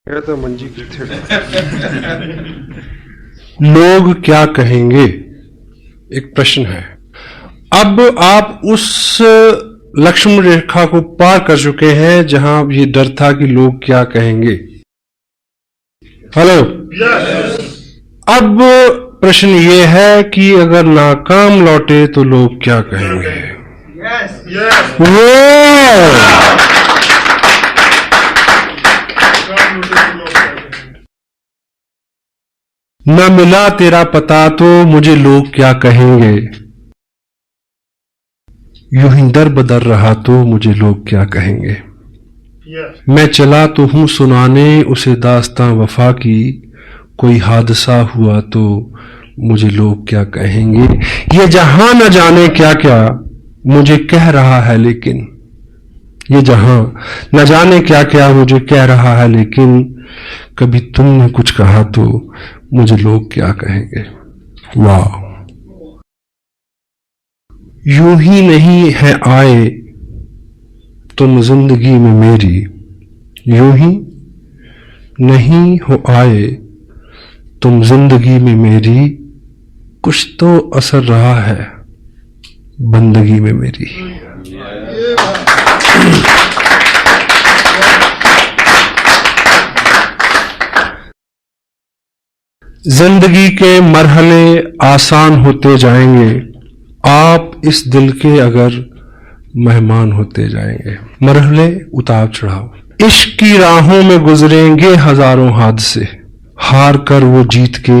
तो मंजी लोग क्या कहेंगे, एक प्रश्न है। अब आप उस लक्ष्मण रेखा को पार कर चुके हैं जहां ये डर था कि लोग क्या कहेंगे। हेलो, अब प्रश्न ये है कि अगर नाकाम लौटे तो लोग क्या कहेंगे। न मिला तेरा पता तो मुझे लोग क्या कहेंगे, यूं ही दर बदर रहा तो मुझे लोग क्या कहेंगे। मैं चला तो हूं सुनाने उसे दास्तां वफा की, कोई हादसा हुआ तो मुझे लोग क्या कहेंगे। ये जहां न जाने क्या क्या मुझे कह रहा है, लेकिन ये जहां न जाने क्या क्या मुझे कह रहा है, लेकिन कभी तुमने कुछ कहा तो मुझे लोग क्या कहेंगे। वाह, यूं ही नहीं है आए तुम जिंदगी में मेरी, यूं ही नहीं हो आए तुम जिंदगी में मेरी, कुछ तो असर रहा है बंदगी में मेरी। जिंदगी के मरहले आसान होते जाएंगे, आप इस दिल के अगर मेहमान होते जाएंगे। मरहले उतार चढ़ाव इश्क की राहों में गुजरेंगे हजारों हादसे, हार कर वो जीत के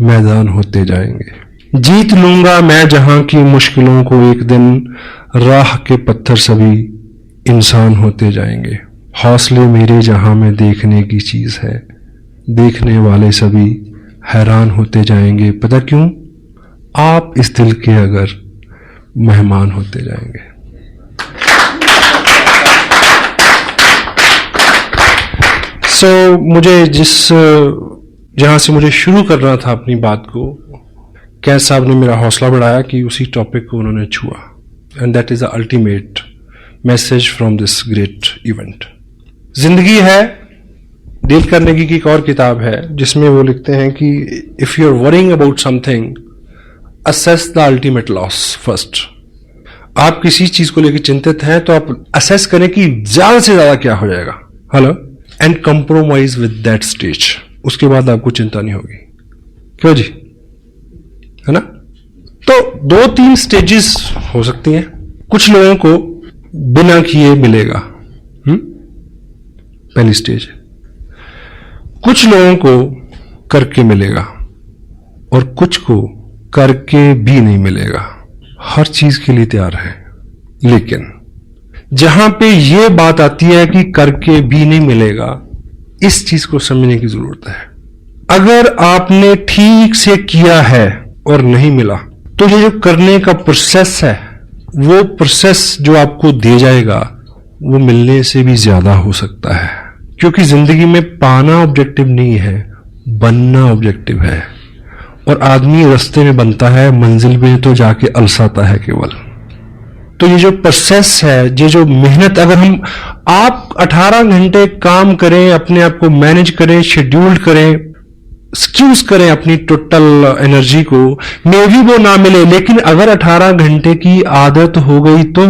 मैदान होते जाएंगे। जीत लूंगा मैं जहां की मुश्किलों को एक दिन, राह के पत्थर सभी इंसान होते जाएंगे। हौसले मेरे जहां में देखने की चीज है, देखने वाले सभी हैरान होते जाएंगे। पता क्यों? आप इस दिल के अगर मेहमान होते जाएंगे। मुझे जहां से मुझे शुरू करना था अपनी बात को, कैस साहब ने मेरा हौसला बढ़ाया कि उसी टॉपिक को उन्होंने छुआ, and that is the ultimate message from this great event. जिंदगी है, डेल कार्नेगी की एक और किताब है जिसमें वो लिखते हैं कि if you are worrying about something, assess the ultimate loss first. आप किसी चीज को लेकर चिंतित हैं तो आप असेस करें कि ज्यादा से ज्यादा क्या हो जाएगा। Hello, and compromise with that stage. उसके बाद आपको चिंता नहीं होगी। क्यों जी, है ना? तो 2-3 स्टेजेस हो सकती हैं। कुछ लोगों को बिना किए मिलेगा, पहली स्टेज। कुछ लोगों को करके मिलेगा और कुछ को करके भी नहीं मिलेगा। हर चीज के लिए तैयार है, लेकिन जहां पे ये बात आती है कि करके भी नहीं मिलेगा, इस चीज को समझने की जरूरत है। अगर आपने ठीक से किया है और नहीं मिला, तो ये जो करने का प्रोसेस है, वो प्रोसेस जो आपको दे जाएगा वो मिलने से भी ज्यादा हो सकता है। क्योंकि जिंदगी में पाना ऑब्जेक्टिव नहीं है, बनना ऑब्जेक्टिव है। और आदमी रास्ते में बनता है, मंजिल में तो जाके अलसाता है केवल। तो ये जो प्रोसेस है, ये जो मेहनत, अगर आप 18 घंटे काम करें, अपने आप को मैनेज करें, शेड्यूल्ड करें, स्क्यूज करें अपनी टोटल एनर्जी को, मे भी वो ना मिले, लेकिन अगर 18 घंटे की आदत हो गई तो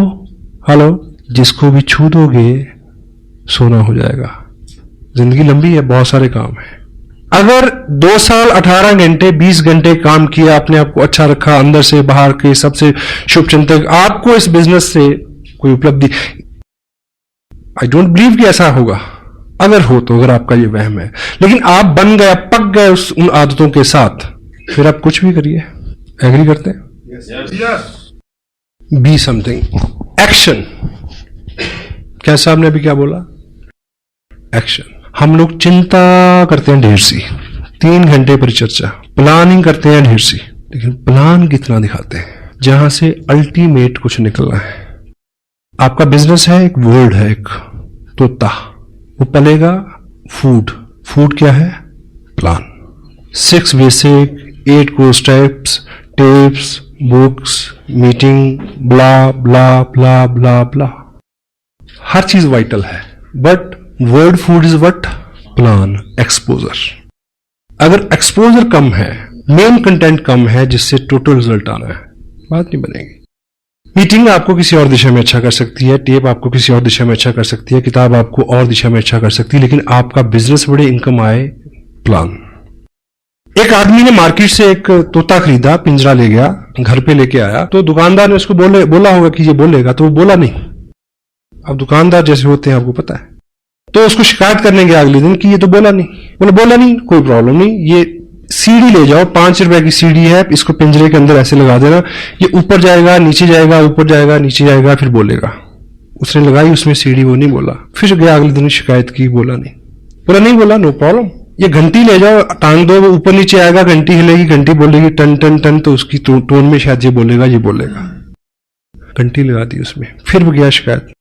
हेलो, जिसको भी छू दोगे सोना हो जाएगा। जिंदगी लंबी है, बहुत सारे काम है। अगर 2 साल 18 घंटे 20 घंटे काम किया, अपने आप को अच्छा रखा, अंदर से बाहर के सबसे शुभ चिंतक, आपको इस बिजनेस से कोई उपलब्धि, आई डोंट बिलीव कि ऐसा होगा। अगर हो तो, अगर आपका ये वहम है, लेकिन आप बन गए, पक गए उन आदतों के साथ, फिर आप कुछ भी करिए। एग्री करते हैं? Be something, action. क्या साहब ने अभी क्या बोला? एक्शन। हम लोग चिंता करते हैं ढेर सी, 3 घंटे परिचर्चा, प्लानिंग करते हैं ढेर सी, लेकिन प्लान कितना दिखाते हैं जहां से अल्टीमेट कुछ निकलना है। आपका बिजनेस है, एक वर्ड है, एक तोता, वो पलेगा फूड। फूड क्या है? Plan. 6 basic, 8 core steps, tips, books, meeting, blah blah blah blah blah. हर चीज वाइटल है, but word food is what? Plan exposure. अगर एक्सपोजर कम है, मेन कंटेंट कम है, जिससे टोटल रिजल्ट आना है, बात नहीं बनेगी। मीटिंग आपको किसी और दिशा में अच्छा कर सकती है, टेप आपको किसी और दिशा में अच्छा कर सकती है, किताब आपको और दिशा में अच्छा कर सकती है, लेकिन आपका बिजनेस बड़े इनकम आए, प्लान। एक आदमी ने मार्केट से एक तोता खरीदा, पिंजरा ले गया, घर पे लेके आया, तो दुकानदार ने उसको बोला होगा कि ये बोलेगा, तो वो बोला नहीं। अब दुकानदार जैसे होते हैं आपको पता है, तो उसको शिकायत करने गया अगले दिन कि ये तो बोला नहीं, कोई प्रॉब्लम नहीं, ये सीढ़ी ले जाओ, 5 रुपए की सीढ़ी है, इसको पिंजरे के अंदर ऐसे लगा देना, ये ऊपर जाएगा, नीचे जाएगा, ऊपर जाएगा, नीचे जाएगा, फिर बोलेगा। उसने लगाई उसमें सीढ़ी, वो नहीं बोला, फिर गया अगले दिन शिकायत की, बोला नहीं बोला, नो प्रॉब्लम। ये घंटी ले जाओ, टांग दो, वो ऊपर नीचे आएगा, घंटी हिलेगी, घंटी बोलेगी टन टन टन, तो उसकी टोन में शायद ये बोलेगा। घंटी लगा दी उसमें, फिर वो गया शिकायत,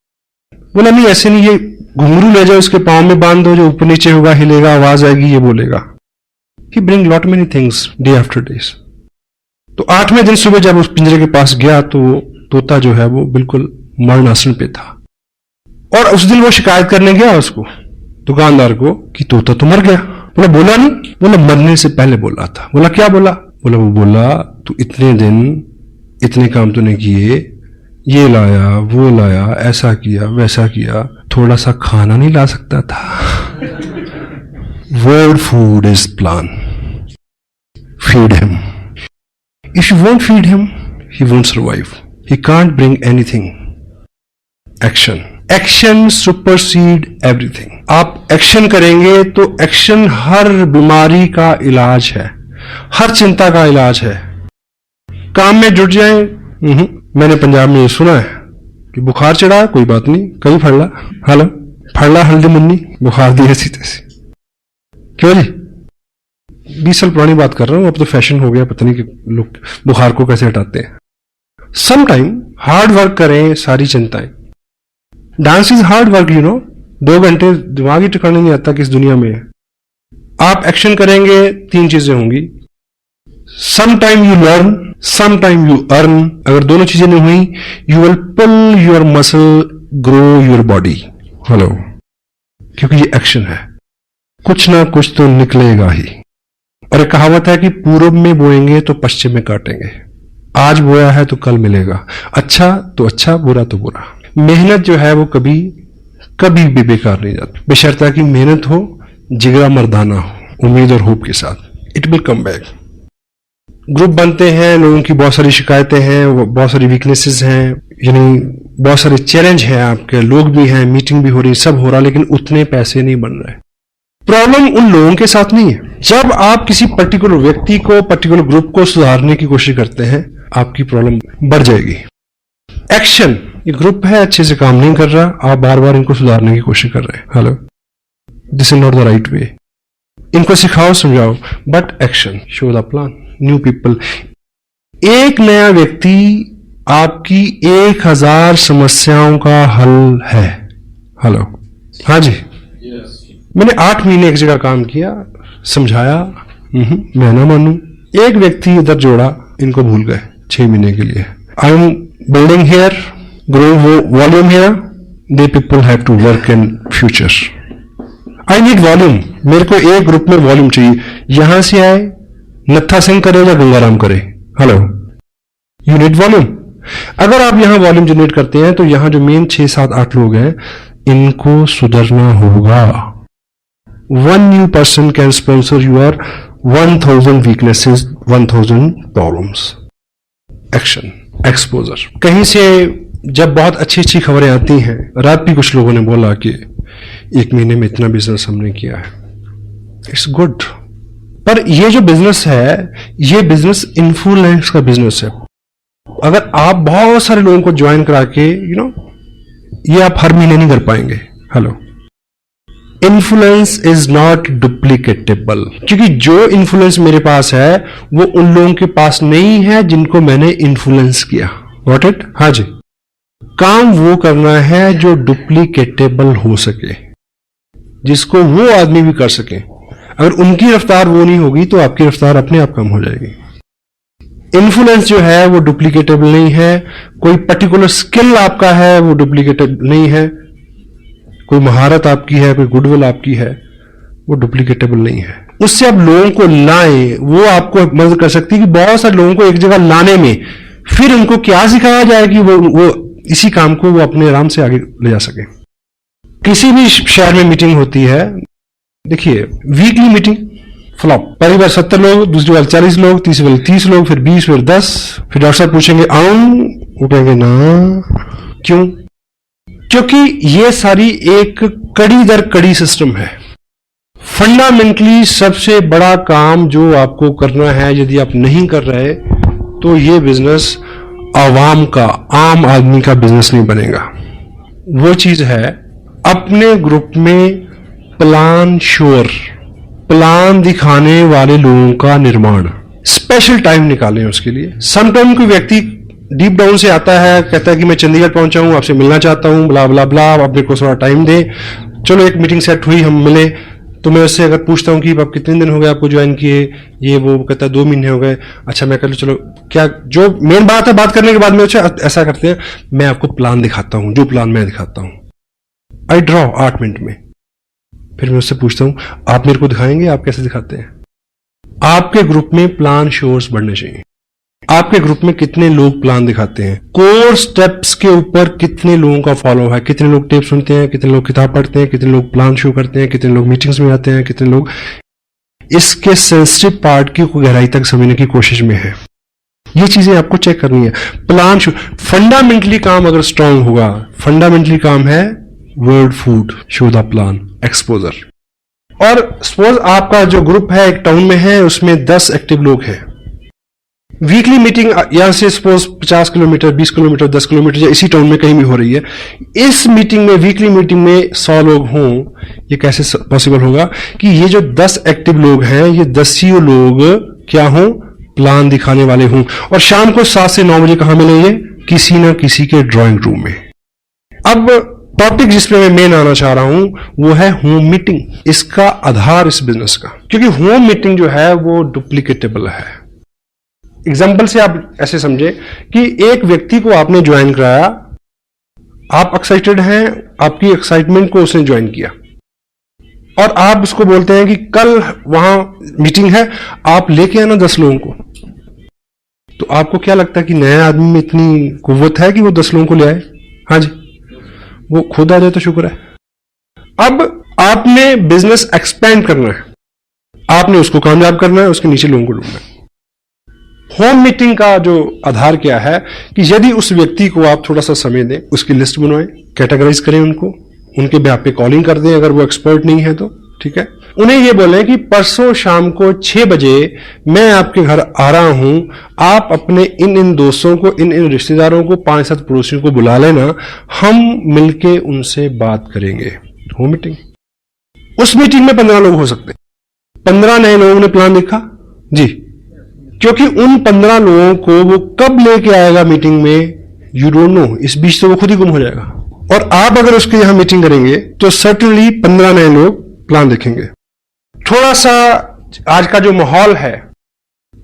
बोला नहीं ऐसे नहीं, ये घुंघरू ले जाओ, इसके पांव में बांध दो, जो ऊपर नीचे होगा, हिलेगा, आवाज आएगी, ये बोलेगा। He bring lot many things day after days। तो 8वें दिन सुबह जब उस पिंजरे के पास गया तो तोता जो है वो बिल्कुल मरणासन पे था, और उस दिन वो शिकायत करने गया उसको, दुकानदार को, कि तोता तो मर गया। बोला नहीं, बोला मरने से पहले बोला था। बोला क्या बोला? बोला तू इतने दिन इतने काम तूने किए, ये लाया वो लाया, ऐसा किया वैसा किया, थोड़ा सा खाना नहीं ला सकता था? Word food is plan. Feed him. If you won't feed him, he won't survive. He can't bring anything. Action. Action supersede everything. आप एक्शन करेंगे तो एक्शन हर बीमारी का इलाज है, हर चिंता का इलाज है। काम में जुट जाए। मैंने पंजाब में ये सुना है कि बुखार चढ़ा, कोई बात नहीं, कहीं फड़ला हल्दी मुन्नी, बुखार दी ऐसी तैसी। क्यों जी? 20 साल पुरानी बात कर रहा हूं, अब तो फैशन हो गया, पता नहीं कि लोग बुखार को कैसे हटाते हैं। सम टाइम हार्ड वर्क करें, सारी चिंताएं। डांस इज हार्ड वर्क, 2 घंटे दिमाग ही ठिकाने नहीं आता कि इस दुनिया में है। आप एक्शन करेंगे, 3 चीजें होंगी। Some time you learn, some time you earn. अगर दोनों चीजें नहीं हुई, you will pull your muscle, grow your body. Hello, क्योंकि ये एक्शन है, कुछ ना कुछ तो निकलेगा ही। और एक कहावत है कि पूरब में बोएंगे तो पश्चिम में काटेंगे। आज बोया है तो कल मिलेगा, अच्छा तो अच्छा, बुरा तो बुरा। मेहनत जो है वो कभी भी बेकार नहीं जाती, बशर्ते कि मेहनत हो, जिगरा मर्दाना हो, उम्मीद और होप के साथ। It will come back. Group बनते हैं, लोगों की बहुत सारी शिकायतें हैं, बहुत सारी वीकनेसेस हैं, यानी बहुत सारे चैलेंज हैं, आपके लोग भी हैं, मीटिंग भी हो रही, सब हो रहा, लेकिन उतने पैसे नहीं बन रहे। प्रॉब्लम उन लोगों के साथ नहीं है। जब आप किसी पर्टिकुलर व्यक्ति को, पर्टिकुलर ग्रुप को सुधारने की कोशिश करते हैं, आपकी प्रॉब्लम बढ़ जाएगी। एक्शन, ये ग्रुप है, अच्छे से काम नहीं कर रहा, आप बार बार इनको सुधारने की कोशिश कर रहे हैं। Hello, this is not the right way. इनको सिखाओ, समझाओ, but action, show the plan, new people. एक नया व्यक्ति आपकी 1000 समस्याओं का हल है। हेलो, हाँ जी। मैंने 8 महीने एक जगह काम किया, समझाया, मैं ना मानू, एक व्यक्ति इधर जोड़ा, इनको भूल गए 6 महीने के लिए। I am building here, growing volume here, they people have to work in future. I need volume, मेरे को एक ग्रुप में वॉल्यूम चाहिए। यहां से आए, नत्था सिंह करे या गंगाराम करे, हेलो, यू नीड वॉल्यूम। अगर आप यहां वॉल्यूम जनरेट करते हैं तो यहां जो मेन 6, 7, 8 लोग हैं, इनको सुधरना होगा। 1 new person can sponsor your 1000 weaknesses, 1000 problems. Action, exposure. कहीं से जब बहुत अच्छी खबरें आती हैं, रात भी कुछ लोगों ने बोला कि 1 महीने में इतना बिजनेस हमने किया है, इट्स गुड। पर ये जो बिजनेस है, ये बिजनेस इन्फ्लुएंस का बिजनेस है। अगर आप बहुत सारे लोगों को ज्वाइन करा के, ये आप हर महीने नहीं कर पाएंगे। हेलो, इन्फ्लुएंस इज नॉट डुप्लीकेटेबल, क्योंकि जो इन्फ्लुएंस मेरे पास है वो उन लोगों के पास नहीं है जिनको मैंने इन्फ्लुएंस किया। Got it? हाँ जी। काम वो करना है जो डुप्लीकेटेबल हो सके, जिसको वो आदमी भी कर सके। अगर उनकी रफ्तार वो नहीं होगी तो आपकी रफ्तार अपने आप कम हो जाएगी। इन्फ्लुएंस जो है वो डुप्लीकेटेबल नहीं है। कोई पर्टिकुलर स्किल आपका है वो डुप्लीकेटेबल नहीं है। कोई महारत आपकी है, कोई गुडविल आपकी है, वो डुप्लीकेटेबल नहीं है। उससे आप लोगों को लाएं, वो आपको मदद कर सकती है कि बहुत सारे लोगों को एक जगह लाने में, फिर उनको क्या सिखाया जाए कि वो इसी काम को वो अपने आराम से आगे ले जा सके। किसी भी शहर में मीटिंग होती है, देखिए वीकली मीटिंग फ्लॉप, पहली बार 70 लोग, दूसरी बार 40 लोग, तीसरी बार 30 लोग, फिर 20, फिर 10, फिर डॉक्टर साहब पूछेंगे आऊं, वो कहेंगे ना। क्यों? क्योंकि ये सारी एक कड़ी दर कड़ी सिस्टम है। फंडामेंटली सबसे बड़ा काम जो आपको करना है, यदि आप नहीं कर रहे तो ये बिजनेस आवाम का, आम आदमी का बिजनेस नहीं बनेगा। वो चीज है अपने ग्रुप में प्लान श्योर, प्लान दिखाने वाले लोगों का निर्माण। स्पेशल टाइम निकालें उसके लिए। समटाइम कोई व्यक्ति डीप डाउन से आता है, कहता है कि मैं चंडीगढ़ पहुंचा हूं, आपसे मिलना चाहता हूं, ब्ला ब्ला ब्ला, आप मेरे को थोड़ा टाइम दे, चलो एक मीटिंग सेट हुई, हम मिले। तो मैं उससे अगर पूछता हूं कि आप कितने दिन हो गए आपको ज्वाइन किए, ये वो कहता है 2 महीने हो गए। अच्छा मैं कह लूं चलो, क्या जो मेन बात है, बात करने के बाद में ऐसा करते हैं, मैं आपको प्लान दिखाता हूं, जो प्लान मैं दिखाता हूं, आई ड्रॉ 8 मिनट में। फिर मैं उससे पूछता हूं आप मेरे को दिखाएंगे, आप कैसे दिखाते हैं? आपके ग्रुप में प्लान शोर्स बढ़ने चाहिए। आपके ग्रुप में कितने लोग प्लान दिखाते हैं, कोर स्टेप्स के ऊपर कितने लोगों का फॉलो है, कितने लोग टेप सुनते हैं, कितने लोग किताब पढ़ते हैं, कितने लोग प्लान शो करते हैं, कितने लोग मीटिंग्स में आते हैं, कितने लोग इसके सेंसिटिव पार्ट की गहराई तक समझने की कोशिश में है। ये चीजें आपको चेक करनी है। प्लान शो फंडामेंटली काम अगर स्ट्रांग होगा, फंडामेंटली काम है word food, show the plan, exposure. और सपोज आपका जो ग्रुप है एक टाउन में है, उसमें 10 एक्टिव लोग हैं। वीकली मीटिंग यहां से सपोज 50 किलोमीटर, 20 किलोमीटर, 10 किलोमीटर या इसी टाउन में कहीं भी हो रही है। इस मीटिंग में, वीकली मीटिंग में 100 लोग हों, ये कैसे पॉसिबल होगा कि ये जो 10 एक्टिव लोग हैं, ये 10 ही लोग क्या हों, प्लान दिखाने वाले हों। और शाम को 7 से 9 बजे कहां मिलेंगे? किसी ना किसी के ड्राइंग रूम में। अब टॉपिक जिस पे मैं मेन आना चाह रहा हूं वो है होम मीटिंग, इसका आधार इस बिजनेस का। क्योंकि होम मीटिंग जो है वो डुप्लीकेटेबल है। एग्जाम्पल से आप ऐसे समझे कि एक व्यक्ति को आपने ज्वाइन कराया, आप एक्साइटेड हैं, आपकी एक्साइटमेंट को उसने ज्वाइन किया, और आप उसको बोलते हैं कि कल वहां मीटिंग है, आप लेके आना 10 लोगों को। तो आपको क्या लगता है कि नया आदमी में इतनी कुव्वत है कि वो 10 लोगों को ले आए? हाँ जी, वो खुद आ जाए तो शुक्र है। अब आपने बिजनेस एक्सपेंड करना है, आपने उसको कामयाब करना है, उसके नीचे लोगों को ढूंढना है। होम मीटिंग का जो आधार क्या है कि यदि उस व्यक्ति को आप थोड़ा सा समय दें, उसकी लिस्ट बनवाएं, कैटेगराइज करें उनको, उनके बेहाफ पे कॉलिंग कर दें अगर वो एक्सपर्ट नहीं है तो, ठीक है। उन्हें ये बोलें कि परसों शाम को 6 बजे मैं आपके घर आ रहा हूं, आप अपने इन दोस्तों को, इन रिश्तेदारों को, 5-7 पड़ोसियों को बुला लेना, हम मिलके उनसे बात करेंगे। Home meeting. उस मीटिंग में 15 लोग हो सकते हैं। 15 नए लोगों ने प्लान लिखा जी, क्योंकि उन 15 लोगों को वो कब लेके आएगा मीटिंग में, यू डोंट नो। इस बीच तो वो खुद ही गुम हो जाएगा। और आप अगर उसके यहां मीटिंग करेंगे तो सर्टेनली 15 नए लोग प्लान लिखेंगे। थोड़ा सा आज का जो माहौल है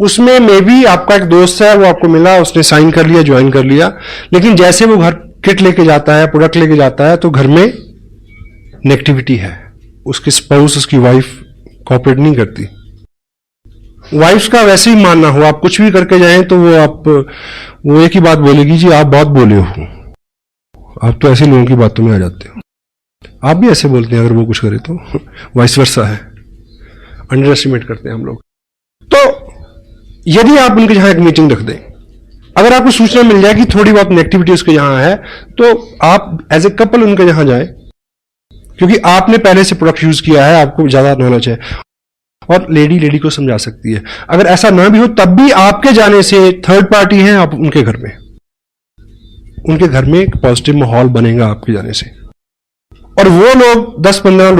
उसमें मे बी आपका एक दोस्त है, वो आपको मिला, उसने साइन कर लिया, ज्वाइन कर लिया, लेकिन जैसे वो घर किट लेके जाता है, प्रोडक्ट लेके जाता है, तो घर में नेगेटिविटी है। उसकी स्पाउस, उसकी वाइफ कोऑपरेट नहीं करती। वाइफ का वैसे ही मानना हो, आप कुछ भी करके जाएं तो वो एक ही बात बोलेगी, जी आप बहुत बोले हो, आप तो ऐसे लोगों की बातों में आ जाते हो। आप भी ऐसे बोलते हैं अगर वो कुछ करे तो, वाइस वर्सा है, अंडर एस्टिमेट करते हैं हम लोग। तो यदि आप उनके यहां एक मीटिंग रख दें, अगर आपको सूचना मिल जाए कि थोड़ी बहुत नेगेटिविटी उसके यहां है, तो आप एज ए कपल उनके यहां जाए, क्योंकि आपने पहले से प्रोडक्ट यूज किया है, आपको ज्यादा नॉलेज है, और लेडी को समझा सकती है। अगर ऐसा ना भी हो तब भी आपके जाने से थर्ड पार्टी है, आप उनके घर में एक पॉजिटिव माहौल बनेगा आपके जाने से। और वो लोग 10-15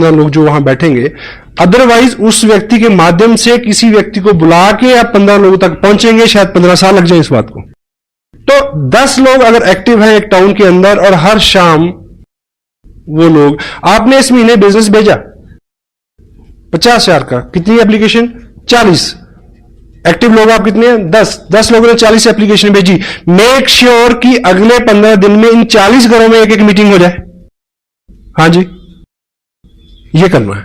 लोग जो वहां बैठेंगे, अदरवाइज उस व्यक्ति के माध्यम से किसी व्यक्ति को बुला के आप 15 लोगों तक पहुंचेंगे, शायद 15 साल लग जाए इस बात को। तो 10 लोग अगर एक्टिव हैं एक टाउन के अंदर, और हर शाम वो लोग, आपने इस महीने बिजनेस भेजा 50,000 का, कितनी एप्लीकेशन? 40। एक्टिव लोग आप कितने हैं? 10 लोगों ने 40 एप्लीकेशन भेजी। मेक श्योर कि अगले 15 दिन में इन 40 घरों में एक मीटिंग हो जाए। हाँ जी, ये करना है।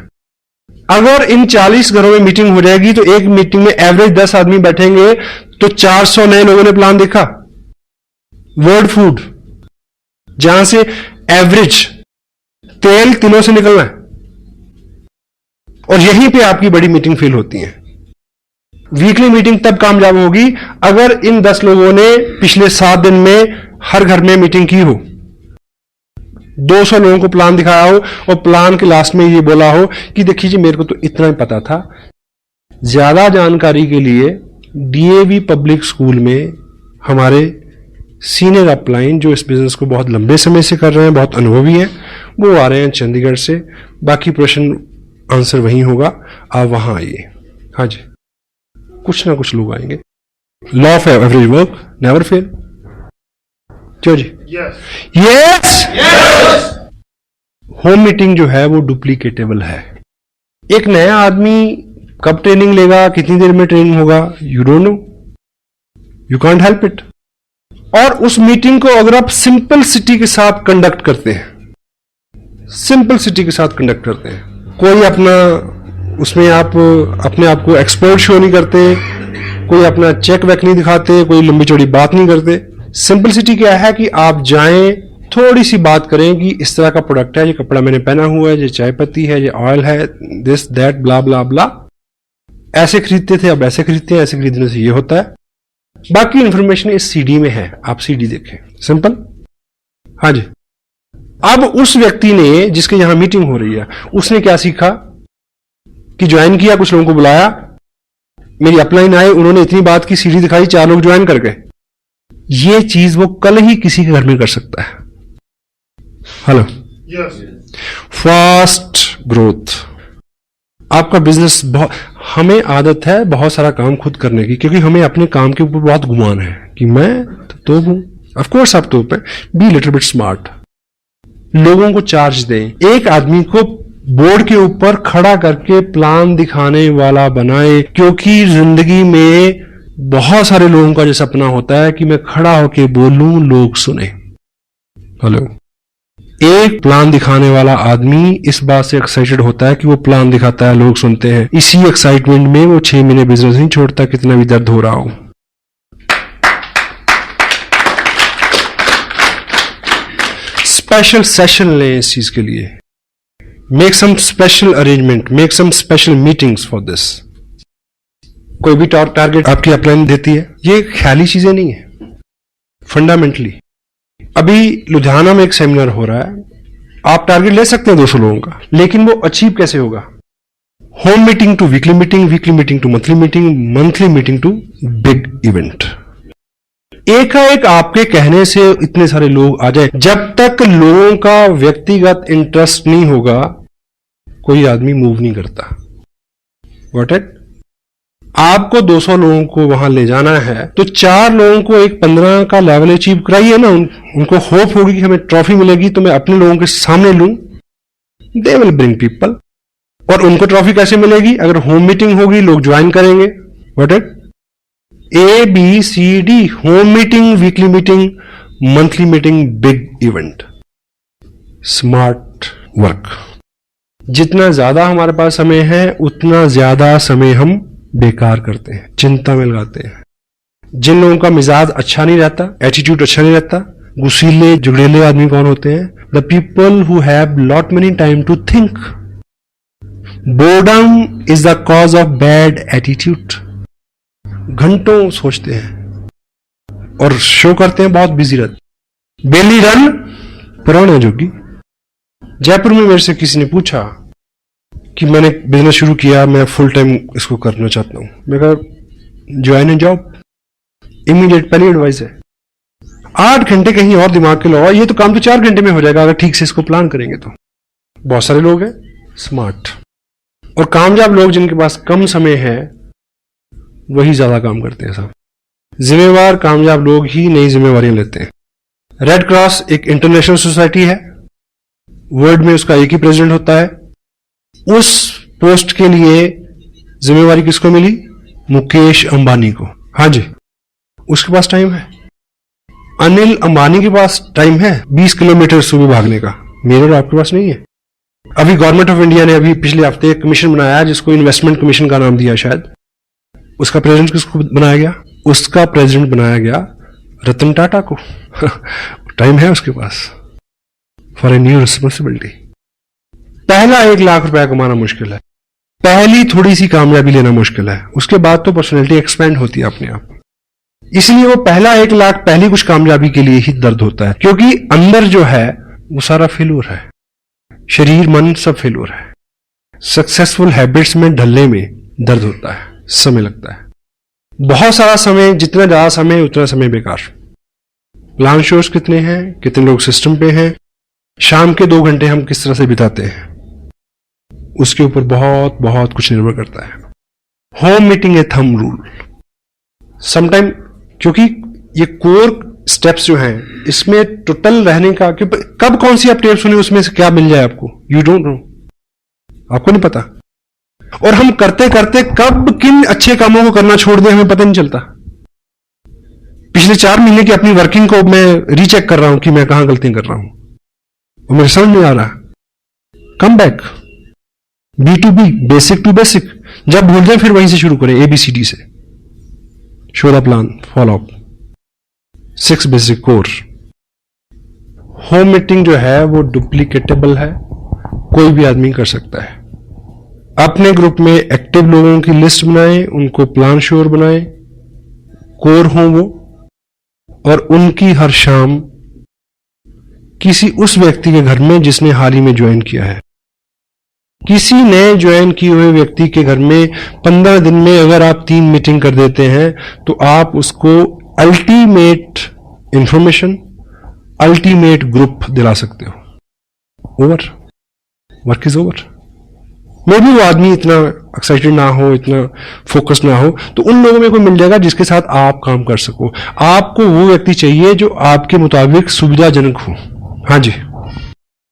अगर इन 40 घरों में मीटिंग हो जाएगी तो एक मीटिंग में एवरेज 10 आदमी बैठेंगे, तो 400 नए लोगों ने प्लान देखा। वर्ल्ड फूड, जहां से एवरेज तेल तिलों से निकलना है, और यहीं पे आपकी बड़ी मीटिंग फेल होती है। वीकली मीटिंग तब कामयाब होगी अगर इन 10 लोगों ने पिछले 7 दिन में हर घर में मीटिंग की हो, 200 लोगों को प्लान दिखाया हो, और प्लान के लास्ट में ये बोला हो कि देखिए जी मेरे को तो इतना ही पता था। ज्यादा जानकारी के लिए डीएवी पब्लिक स्कूल में हमारे सीनियर अपलाइन जो इस बिजनेस को बहुत लंबे समय से कर रहे हैं, बहुत अनुभवी हैं, वो आ रहे हैं चंडीगढ़ से। बाकी प्रश्न आंसर वहीं होगा, आप वहां आइए। हाँ जी, कुछ ना कुछ लोग आएंगे। Law of average work never fail. क्यों जी? यस। होम मीटिंग जो है वो डुप्लीकेटेबल है। एक नया आदमी कब ट्रेनिंग लेगा, कितनी देर में ट्रेनिंग होगा, you don't know, you can't help it. और उस मीटिंग को अगर आप सिंपल सिटी के साथ कंडक्ट करते हैं, सिंपल सिटी के साथ कंडक्ट करते हैं, कोई अपना उसमें आप अपने आप को एक्सपर्ट शो नहीं करते, कोई अपना चेक वेक नहीं दिखाते, कोई लंबी चौड़ी बात नहीं करते। सिंपलिसिटी क्या है कि आप जाएं, थोड़ी सी बात करें कि इस तरह का प्रोडक्ट है, ये कपड़ा मैंने पहना हुआ है, ये चाय पत्ती है, ये ऑयल है, दिस दैट ब्ला ब्ला ब्ला, ऐसे खरीदते थे अब ऐसे खरीदते हैं, ऐसे खरीदने से ये होता है। बाकी इंफॉर्मेशन इस सीडी में है, आप सीडी देखें, सिंपल। हाँ जी। अब उस व्यक्ति ने जिसके यहां मीटिंग हो रही है, उसने क्या सीखा कि ज्वाइन किया, कुछ लोगों को बुलाया, मेरी अपलाइन आए, उन्होंने इतनी बात की, सीडी दिखाई, 4 लोग ज्वाइन कर गए। ये चीज वो कल ही किसी के घर में कर सकता है। Hello, fast growth. आपका बिजनेस बहुत, हमें आदत है बहुत सारा काम खुद करने की, क्योंकि हमें अपने काम के ऊपर बहुत गुमान है कि मैं तो हूं। ऑफ कोर्स आप तो पे बी लिटिल बिट स्मार्ट, लोगों को चार्ज दें। एक आदमी को बोर्ड के ऊपर खड़ा करके प्लान दिखाने वाला बनाए, क्योंकि जिंदगी में बहुत सारे लोगों का जो सपना होता है कि मैं खड़ा होके बोलूं, लोग सुने। हेलो, एक प्लान दिखाने वाला आदमी इस बात से एक्साइटेड होता है कि वो प्लान दिखाता है, लोग सुनते हैं। इसी एक्साइटमेंट में वो 6 महीने बिजनेस नहीं छोड़ता, कितना भी दर्द हो रहा हो। स्पेशल सेशन लें इस चीज के लिए, make some special arrangement, make some special meetings for this. कोई भी टारगेट आपकी अपलाइन देती है, ये ख्याली चीजें नहीं है, फंडामेंटली। अभी लुधियाना में एक सेमिनार हो रहा है, आप टारगेट ले सकते हैं 200 लोगों का, लेकिन वो अचीव कैसे होगा? Home meeting to weekly meeting, weekly meeting to monthly meeting, monthly meeting to big event. एकाएक आपके कहने से इतने सारे लोग आ जाए, जब तक लोगों का व्यक्तिगत इंटरेस्ट नहीं होगा, कोई आदमी मूव नहीं करता। What it? आपको 200 लोगों को वहां ले जाना है, तो 4 लोगों को एक 15 का लेवल अचीव कराइए ना। उनको होप होगी कि हमें ट्रॉफी मिलेगी, तो मैं अपने लोगों के सामने लूं, दे विल ब्रिंग पीपल। और उनको ट्रॉफी कैसे मिलेगी? अगर होम मीटिंग होगी, लोग ज्वाइन करेंगे। What it? ABCD, home meeting, weekly meeting, monthly meeting, big event. Smart work. जितना ज्यादा हमारे पास समय है, उतना ज्यादा समय हम बेकार करते हैं, चिंता में लगाते हैं। जिन लोगों का मिजाज अच्छा नहीं रहता, एटीट्यूड अच्छा नहीं रहता, गुस्सीले जुगड़ेले आदमी कौन होते हैं? The people who have lot many time to think. Boredom is the cause of bad attitude. घंटों सोचते हैं और शो करते हैं बहुत बिजी रहते। बेली रन पुराने जोगी। जयपुर में मेरे से किसी ने पूछा कि मैंने बिजनेस शुरू किया, मैं फुल टाइम इसको करना चाहता हूं। मैं कहा ज्वाइन ए जॉब, इमीडिएट पहली एडवाइस है। 8 घंटे कहीं और दिमाग के लगाओ, ये तो काम तो 4 घंटे में हो जाएगा अगर ठीक से इसको प्लान करेंगे तो। बहुत सारे लोग हैं स्मार्ट और कामयाब लोग, जिनके पास कम समय है, वही ज्यादा काम करते हैं साहब। जिम्मेवार कामयाब लोग ही नई जिम्मेवारियां लेते हैं। रेड क्रॉस एक इंटरनेशनल सोसाइटी है, वर्ल्ड में उसका एक ही प्रेसिडेंट होता है। उस पोस्ट के लिए जिम्मेवारी किसको मिली? मुकेश अंबानी को। हाँ जी, उसके पास टाइम है। अनिल अंबानी के पास टाइम है 20 किलोमीटर सुबह भागने का, मेरे और आपके पास नहीं है। अभी गवर्नमेंट ऑफ इंडिया ने अभी पिछले हफ्ते एक कमीशन बनाया जिसको इन्वेस्टमेंट कमीशन का नाम दिया शायद। उसका प्रेसिडेंट किसको बनाया गया? उसका प्रेसिडेंट बनाया गया रतन टाटा को। टाइम है उसके पास फॉर ए न्यू रिस्पॉन्सिबिलिटी। पहला 1 लाख रुपया कमाना मुश्किल है, पहली थोड़ी सी कामयाबी लेना मुश्किल है, उसके बाद तो पर्सनैलिटी एक्सपेंड होती है अपने आप। इसलिए वो पहला 1 लाख पहली कुछ कामयाबी के लिए ही दर्द होता है, क्योंकि अंदर जो है वो सारा फेल्योर है, शरीर मन सब फेल्योर है। सक्सेसफुल हैबिट्स में ढलने में दर्द होता है, समय लगता है, बहुत सारा समय, जितना ज्यादा समय उतना समय बेकार। प्लान शोर्स कितने हैं, कितने लोग सिस्टम पे हैं, शाम के 2 घंटे हम किस तरह से बिताते हैं, उसके ऊपर बहुत बहुत कुछ निर्भर करता है। होम मीटिंग ए थंब रूल समटाइम, क्योंकि ये कोर स्टेप्स जो हैं इसमें टोटल रहने का, कब कौन सी आप टेप सुनी उसमें से क्या मिल जाए आपको, यू डोंट नो, आपको नहीं पता। और हम करते करते कब किन अच्छे कामों को करना छोड़ दें हमें पता नहीं चलता। पिछले 4 महीने की अपनी वर्किंग को मैं रीचेक कर रहा हूं कि मैं कहां गलतियां कर रहा हूं और मुझे समझ नहीं आ रहा। Come back, B to B, basic to basic. जब भूल जाए फिर वहीं से शुरू करें, ABCD से। Show the plan, follow up, 6 basic core. Home meeting जो है वो डुप्लीकेटेबल है, कोई भी आदमी कर सकता है। अपने ग्रुप में एक्टिव लोगों की लिस्ट बनाएं, उनको प्लान श्योर बनाएं, कोर हों वो, और उनकी हर शाम किसी उस व्यक्ति के घर में जिसने हाल ही में ज्वाइन किया है, किसी नए ज्वाइन किए हुए व्यक्ति के घर में 15 दिन में अगर आप 3 मीटिंग कर देते हैं तो आप उसको अल्टीमेट इंफॉर्मेशन, अल्टीमेट ग्रुप दिला सकते हो। Over, work is over. मे भी वो आदमी इतना एक्साइटेड ना हो, इतना फोकस ना हो, तो उन लोगों में कोई मिल जाएगा जिसके साथ आप काम कर सको। आपको वो व्यक्ति चाहिए जो आपके मुताबिक सुविधाजनक हो। हाँ जी,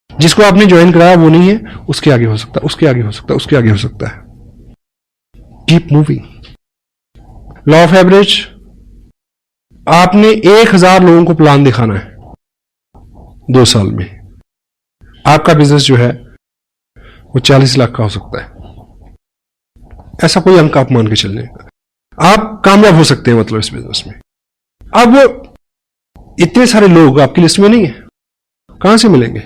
जिसको आपने ज्वाइन कराया वो नहीं है, उसके आगे हो सकता है, उसके आगे हो सकता है, उसके आगे हो सकता है। Keep moving. Law of average, आपने 1000 लोगों को प्लान दिखाना है 2 साल में। आपका बिजनेस जो है वो 40 लाख का हो सकता है, ऐसा कोई अंक आप मान के चलने, आप कामयाब हो सकते हैं मतलब इस बिजनेस में। अब इतने सारे लोग आपकी लिस्ट में नहीं है, कहां से मिलेंगे?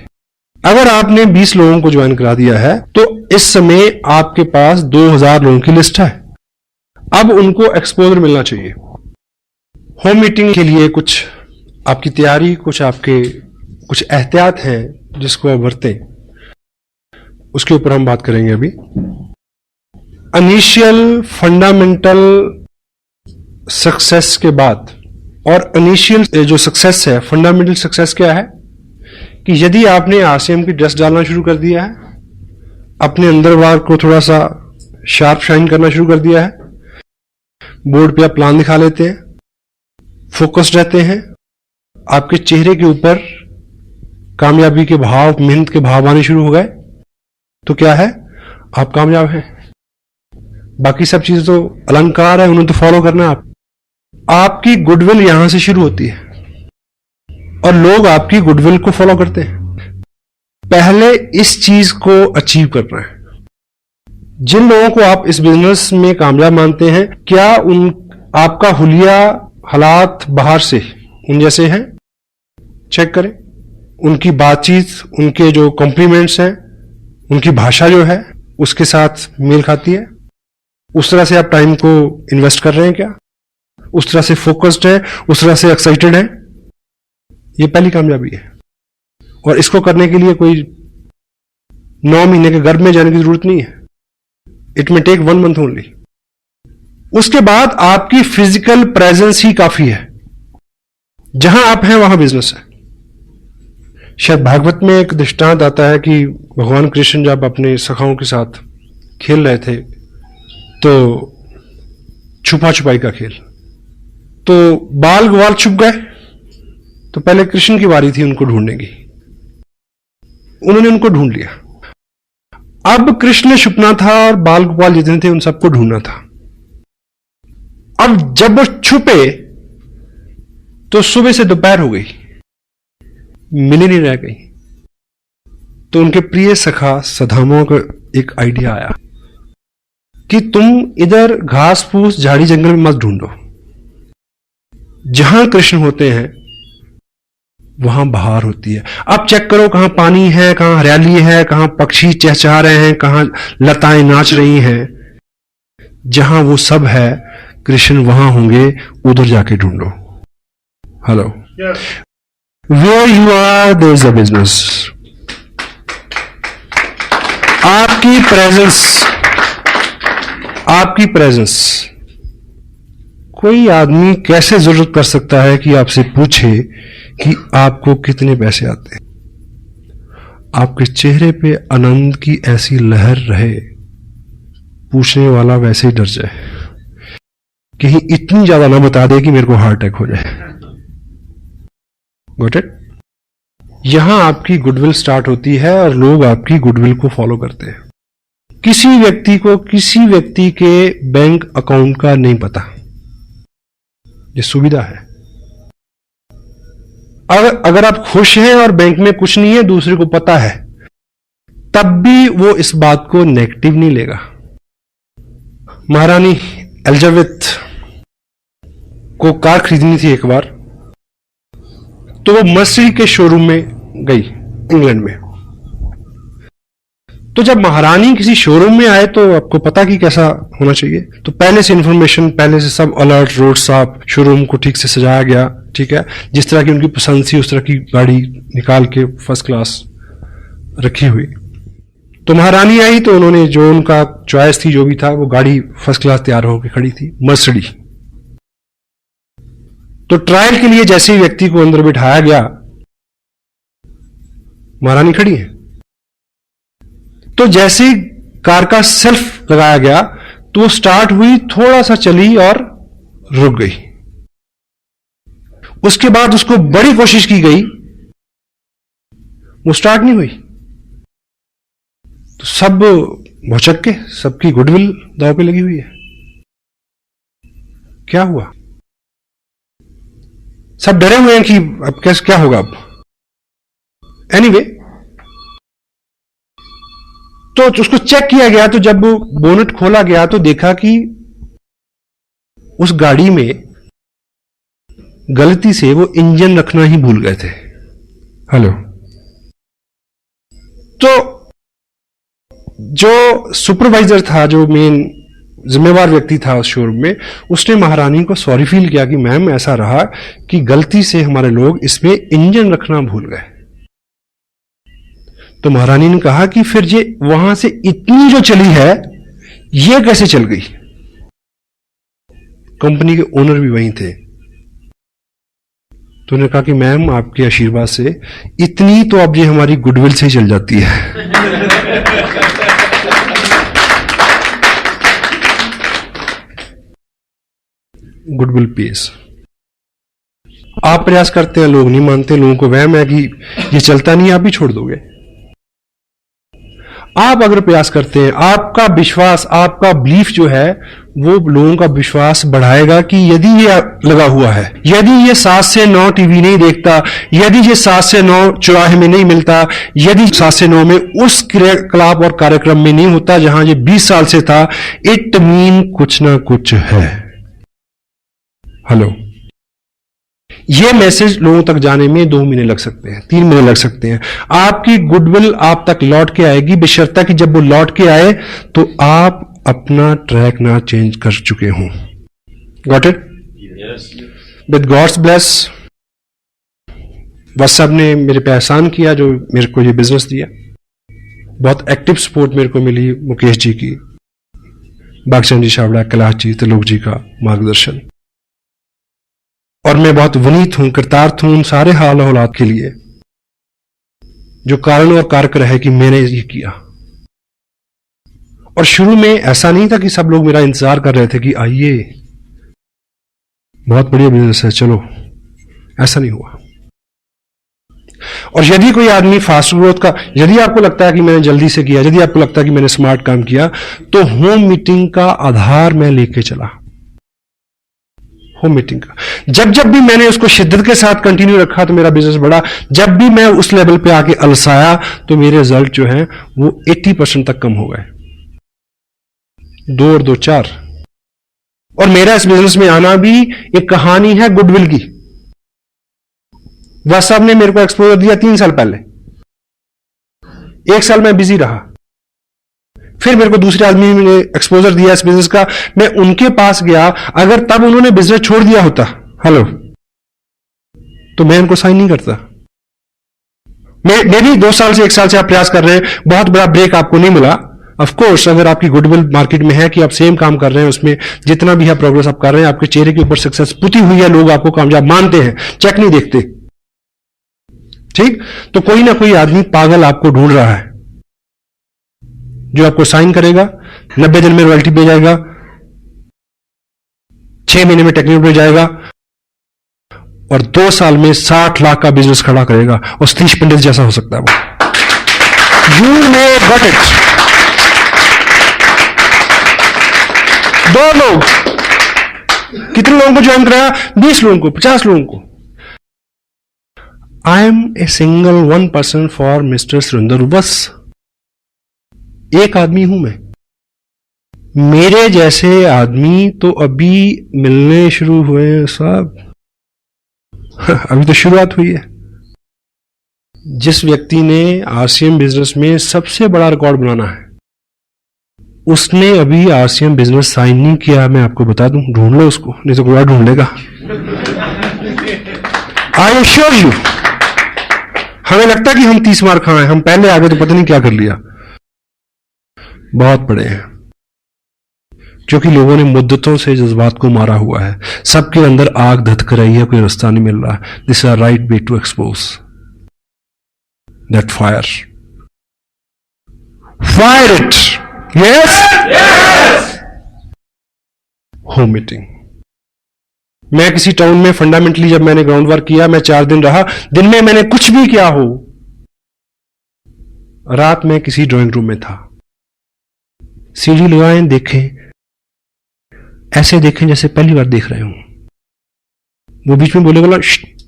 अगर आपने 20 लोगों को ज्वाइन करा दिया है तो इस समय आपके पास 2000 लोगों की लिस्ट है। अब उनको एक्सपोजर मिलना चाहिए। होम मीटिंग के लिए कुछ आपकी तैयारी, कुछ आपके कुछ एहतियात हैं जिसको आप बरतें, उसके ऊपर हम बात करेंगे अभी। इनिशियल फंडामेंटल सक्सेस के बाद, और इनिशियल जो सक्सेस है, फंडामेंटल सक्सेस क्या है कि यदि आपने RCM की ड्रेस डालना शुरू कर दिया है, अपने अंदर बाहर को थोड़ा सा शार्प शाइन करना शुरू कर दिया है, बोर्ड पे आप प्लान दिखा लेते हैं, फोकस्ड रहते हैं, आपके चेहरे के ऊपर कामयाबी के भाव, मेहनत के भाव आने शुरू हो गए, तो क्या है, आप कामयाब हैं। बाकी सब चीजें तो अलंकार है, उन्हें तो फॉलो करना है। आपकी गुडविल यहां से शुरू होती है और लोग आपकी गुडविल को फॉलो करते हैं। पहले इस चीज को अचीव करना है। जिन लोगों को आप इस बिजनेस में कामयाब मानते हैं, क्या उन आपका हुलिया हालात बाहर से उन जैसे हैं? चेक करें। उनकी बातचीत, उनके जो कॉम्प्लीमेंट्स हैं, उनकी भाषा जो है उसके साथ मेल खाती है? उस तरह से आप टाइम को इन्वेस्ट कर रहे हैं क्या? उस तरह से फोकस्ड है, उस तरह से एक्साइटेड है? ये पहली कामयाबी है। और इसको करने के लिए कोई 9 महीने के गर्भ में जाने की जरूरत नहीं है। It may take 1 month only. उसके बाद आपकी फिजिकल प्रेजेंस ही काफी है। जहां आप हैं वहां बिजनेस है। शायद भागवत में एक दृष्टांत आता है कि भगवान कृष्ण जब अपने सखाओं के साथ खेल रहे थे तो छुपा छुपाई का खेल, तो बाल ग्वाल छुप गए, तो पहले कृष्ण की बारी थी उनको ढूंढने की। उन्होंने उनको ढूंढ लिया। अब कृष्ण छुपना था और बाल गोपाल जितने थे उन सबको ढूंढना था। अब जब वो छुपे तो सुबह से दोपहर हो गई, मिले नहीं रह गई। तो उनके प्रिय सखा सदामा को एक आइडिया आया कि तुम इधर घास फूस झाड़ी जंगल में मत ढूंढो, जहां कृष्ण होते हैं वहां बहार होती है। अब चेक करो कहां पानी है, कहां हरियाली है, कहां पक्षी चहचहा रहे हैं, कहां लताएं नाच रही हैं। जहां वो सब है कृष्ण वहां होंगे, उधर जाके ढूंढो। Hello, where you are there is a business. आपकी प्रेजेंस कोई आदमी कैसे जरूरत कर सकता है कि आपसे पूछे कि आपको कितने पैसे आते हैं। आपके चेहरे पे आनंद की ऐसी लहर रहे, पूछने वाला वैसे ही डर जाए, कहीं इतनी ज्यादा ना बता दे कि मेरे को हार्ट अटैक हो जाए। Got it? यहां आपकी गुडविल स्टार्ट होती है और लोग आपकी गुडविल को फॉलो करते हैं। किसी व्यक्ति को किसी व्यक्ति के बैंक अकाउंट का नहीं पता, ये सुविधा है। अगर आप खुश हैं और बैंक में कुछ नहीं है, दूसरे को पता है, तब भी वो इस बात को नेगेटिव नहीं लेगा। महारानी एलिजाबेथ को कार खरीदनी थी एक बार, तो वो मर्सिडीज के शोरूम में गई इंग्लैंड में। तो जब महारानी किसी शोरूम में आए तो आपको पता कि कैसा होना चाहिए, तो पहले से इंफॉर्मेशन, पहले से सब अलर्ट, रोड साफ, शोरूम को ठीक से सजाया गया, ठीक है, जिस तरह की उनकी पसंद थी उस तरह की गाड़ी निकाल के फर्स्ट क्लास रखी हुई। तो महारानी आई तो उन्होंने जो उनका चॉइस थी, जो भी था, वो गाड़ी फर्स्ट क्लास तैयार होकर खड़ी थी, मर्सिडीज। तो ट्रायल के लिए जैसे ही व्यक्ति को अंदर बिठाया गया, महारानी खड़ी है, तो जैसे ही कार का सेल्फ लगाया गया तो स्टार्ट हुई, थोड़ा सा चली और रुक गई। उसके बाद उसको बड़ी कोशिश की गई, वो स्टार्ट नहीं हुई। तो सब भौचक के, सबकी गुडविल दांव पे लगी हुई है। क्या हुआ? सब डरे हुए हैं कि अब कैसे क्या होगा अब। एनीवे, तो उसको चेक किया गया, तो जब बोनट खोला गया तो देखा कि उस गाड़ी में गलती से वो इंजन रखना ही भूल गए थे। हेलो, तो जो सुपरवाइजर था, जो मेन जिम्मेवार व्यक्ति था उस शोरूम में, उसने महारानी को सॉरी फील किया कि मैम ऐसा रहा कि गलती से हमारे लोग इसमें इंजन रखना भूल गए। तो महारानी ने कहा कि फिर ये वहां से इतनी जो चली है, ये कैसे चल गई? कंपनी के ओनर भी वहीं थे। तो उन्होंने कहा कि मैम आपके आशीर्वाद से इतनी तो अब ये हमारी गुडविल से ही चल जाती है। Goodwill pace. आप प्रयास करते हैं, लोग नहीं मानते, लोगों को वहम है कि ये चलता नहीं, आप भी छोड़ दोगे। आप अगर प्रयास करते हैं, आपका विश्वास, आपका बिलीफ जो है, वो लोगों का विश्वास बढ़ाएगा कि यदि ये लगा हुआ है, यदि ये 7 से 9 टीवी नहीं देखता, यदि ये 7 से 9 चौराहे में नहीं मिलता, यदि 7 से 9 में उस क्रियाकलाप और कार्यक्रम में नहीं होता जहां ये 20 साल से था, इट मीन कुछ ना कुछ है। हेलो, ये मैसेज लोगों तक जाने में 2 महीने लग सकते हैं, 3 महीने लग सकते हैं। आपकी गुडविल आप तक लौट के आएगी, बशर्ते कि जब वो लौट के आए तो आप अपना ट्रैक ना चेंज कर चुके हों। Got it? With God's bless, बस साहब ने मेरे पे एहसान किया जो मेरे को ये बिजनेस दिया। बहुत एक्टिव सपोर्ट मेरे को मिली मुकेश जी की, बागचंद जी छाबड़ा, कैलाश जी, त्रिलोक जी का मार्गदर्शन। और मैं बहुत विनीत हूं, कृतार्थ हूं उन सारे हाल हालात के लिए जो कारण और कारक रहे कि मैंने ये किया। और शुरू में ऐसा नहीं था कि सब लोग मेरा इंतजार कर रहे थे कि आइए बहुत बढ़िया बिजनेस है चलो, ऐसा नहीं हुआ। और यदि कोई आदमी फास्ट ग्रोथ का, यदि आपको लगता है कि मैंने जल्दी से किया, यदि आपको लगता है कि मैंने स्मार्ट काम किया, तो होम मीटिंग का आधार मैं लेके चला। होम मीटिंग का। जब जब भी मैंने उसको शिद्दत के साथ कंटिन्यू रखा तो मेरा बिजनेस बढ़ा। जब भी मैं उस लेवल पे आके अलसाया तो मेरे रिजल्ट जो हैं वो 80% तक कम हो गए। 2 और 2 4। और मेरा इस बिजनेस में आना भी एक कहानी है गुडविल की। वह साहब ने मेरे को एक्सपोजर दिया 3 साल पहले। 1 साल मैं बिजी रहा, फिर मेरे को दूसरे आदमी ने एक्सपोजर दिया इस बिजनेस का, मैं उनके पास गया। अगर तब उन्होंने बिजनेस छोड़ दिया होता, हेलो, तो मैं इनको साइन नहीं करता। मैं भी 2 साल से 1 साल से आप प्रयास कर रहे हैं, बहुत बड़ा ब्रेक आपको नहीं मिला। ऑफ कोर्स अगर आपकी गुडविल मार्केट में है कि आप सेम काम कर रहे हैं, उसमें जितना भी है प्रोग्रेस आप कर रहे हैं, आपके चेहरे के ऊपर सक्सेस पुती हुई है, लोग आपको कामयाब मानते हैं, चेक नहीं देखते, ठीक। तो कोई ना कोई आदमी पागल आपको ढूंढ रहा है जो आपको साइन करेगा, 90 दिन में रॉयल्टी पे जाएगा, 6 महीने में टेक्निकल पे जाएगा और 2 साल में 60 लाख का बिजनेस खड़ा करेगा और सतीश पंडित जैसा हो सकता है वो। You may got it. 2 लोग, कितने लोगों को ज्वाइन कराया? 20 लोगों को, 50 लोगों को। I am a single 1 person for mister Surendra. बस एक आदमी हूं मैं। मेरे जैसे आदमी तो अभी मिलने शुरू हुए हैं साहब। अभी तो शुरुआत हुई है। जिस व्यक्ति ने आरसीएम बिजनेस में सबसे बड़ा रिकॉर्ड बनाना है, उसने अभी आरसीएम बिजनेस साइन नहीं किया। मैं आपको बता दूं, ढूंढ लो उसको, नहीं तो कोई और ढूंढ लेगा। I assure you. हमें लगता है कि हम 30 मार खाए, हम पहले आगे तो पता नहीं क्या कर लिया। बहुत बड़े हैं, क्योंकि लोगों ने मुद्दतों से जज्बात को मारा हुआ है। सबके अंदर आग धधक रही है, कोई रास्ता नहीं मिल रहा। This are right way to expose that fire. Fire it. Yes. Home meeting. मैं किसी टाउन में फंडामेंटली जब मैंने ग्राउंड वर्क किया, मैं 4 दिन रहा। दिन में मैंने कुछ भी किया हो, रात में किसी ड्राइंग रूम में था। सीढ़ी लगाएं, देखें, ऐसे देखें जैसे पहली बार देख रहे हो। वो बीच में बोलेगा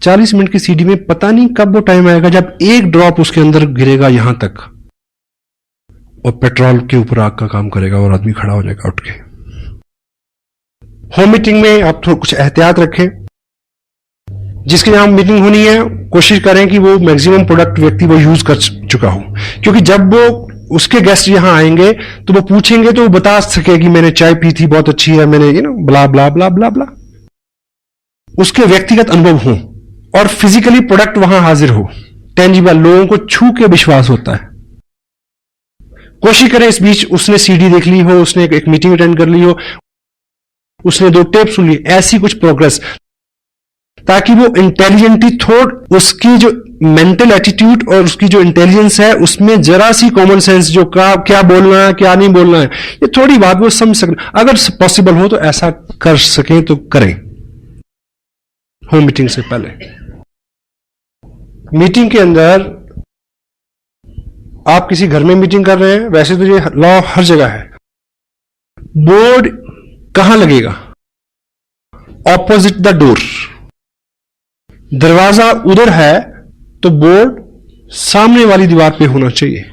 40 मिनट की सीढ़ी में पता नहीं कब वो टाइम आएगा जब एक ड्रॉप उसके अंदर गिरेगा यहां तक, और पेट्रोल के ऊपर आग का काम करेगा और आदमी खड़ा हो जाएगा उठ के। होम मीटिंग में आप थोड़ा कुछ एहतियात रखें। जिसके यहां मीटिंग होनी है, कोशिश करें कि वो मैक्सिमम प्रोडक्ट व्यक्ति वो यूज कर चुका हो, क्योंकि जब वो उसके गेस्ट यहां आएंगे तो वो पूछेंगे तो वो बता सके कि मैंने चाय पी थी, बहुत अच्छी है, मैंने ब्ला ब्ला ब्ला ब्ला ब्ला। उसके व्यक्तिगत अनुभव हो और फिजिकली प्रोडक्ट वहां हाजिर हो, टेंजिबल, लोगों को छू के विश्वास होता है। कोशिश करें इस बीच उसने सीडी देख ली हो, उसने एक मीटिंग अटेंड कर ली हो, उसने 2 टेप सुन ली, ऐसी कुछ प्रोग्रेस, ताकि वो इंटेलिजेंटली थोड़, उसकी जो मेंटल एटीट्यूड और उसकी जो इंटेलिजेंस है उसमें जरा सी कॉमन सेंस, जो क्या बोलना है क्या नहीं बोलना है, ये थोड़ी बात वो समझ सकें। अगर पॉसिबल हो तो ऐसा कर सकें तो करें होम मीटिंग से पहले। मीटिंग के अंदर आप किसी घर में मीटिंग कर रहे हैं, वैसे तो ये लॉ हर जगह है। बोर्ड कहां लगेगा? Opposite the door. दरवाजा उधर है तो बोर्ड सामने वाली दीवार पे होना चाहिए,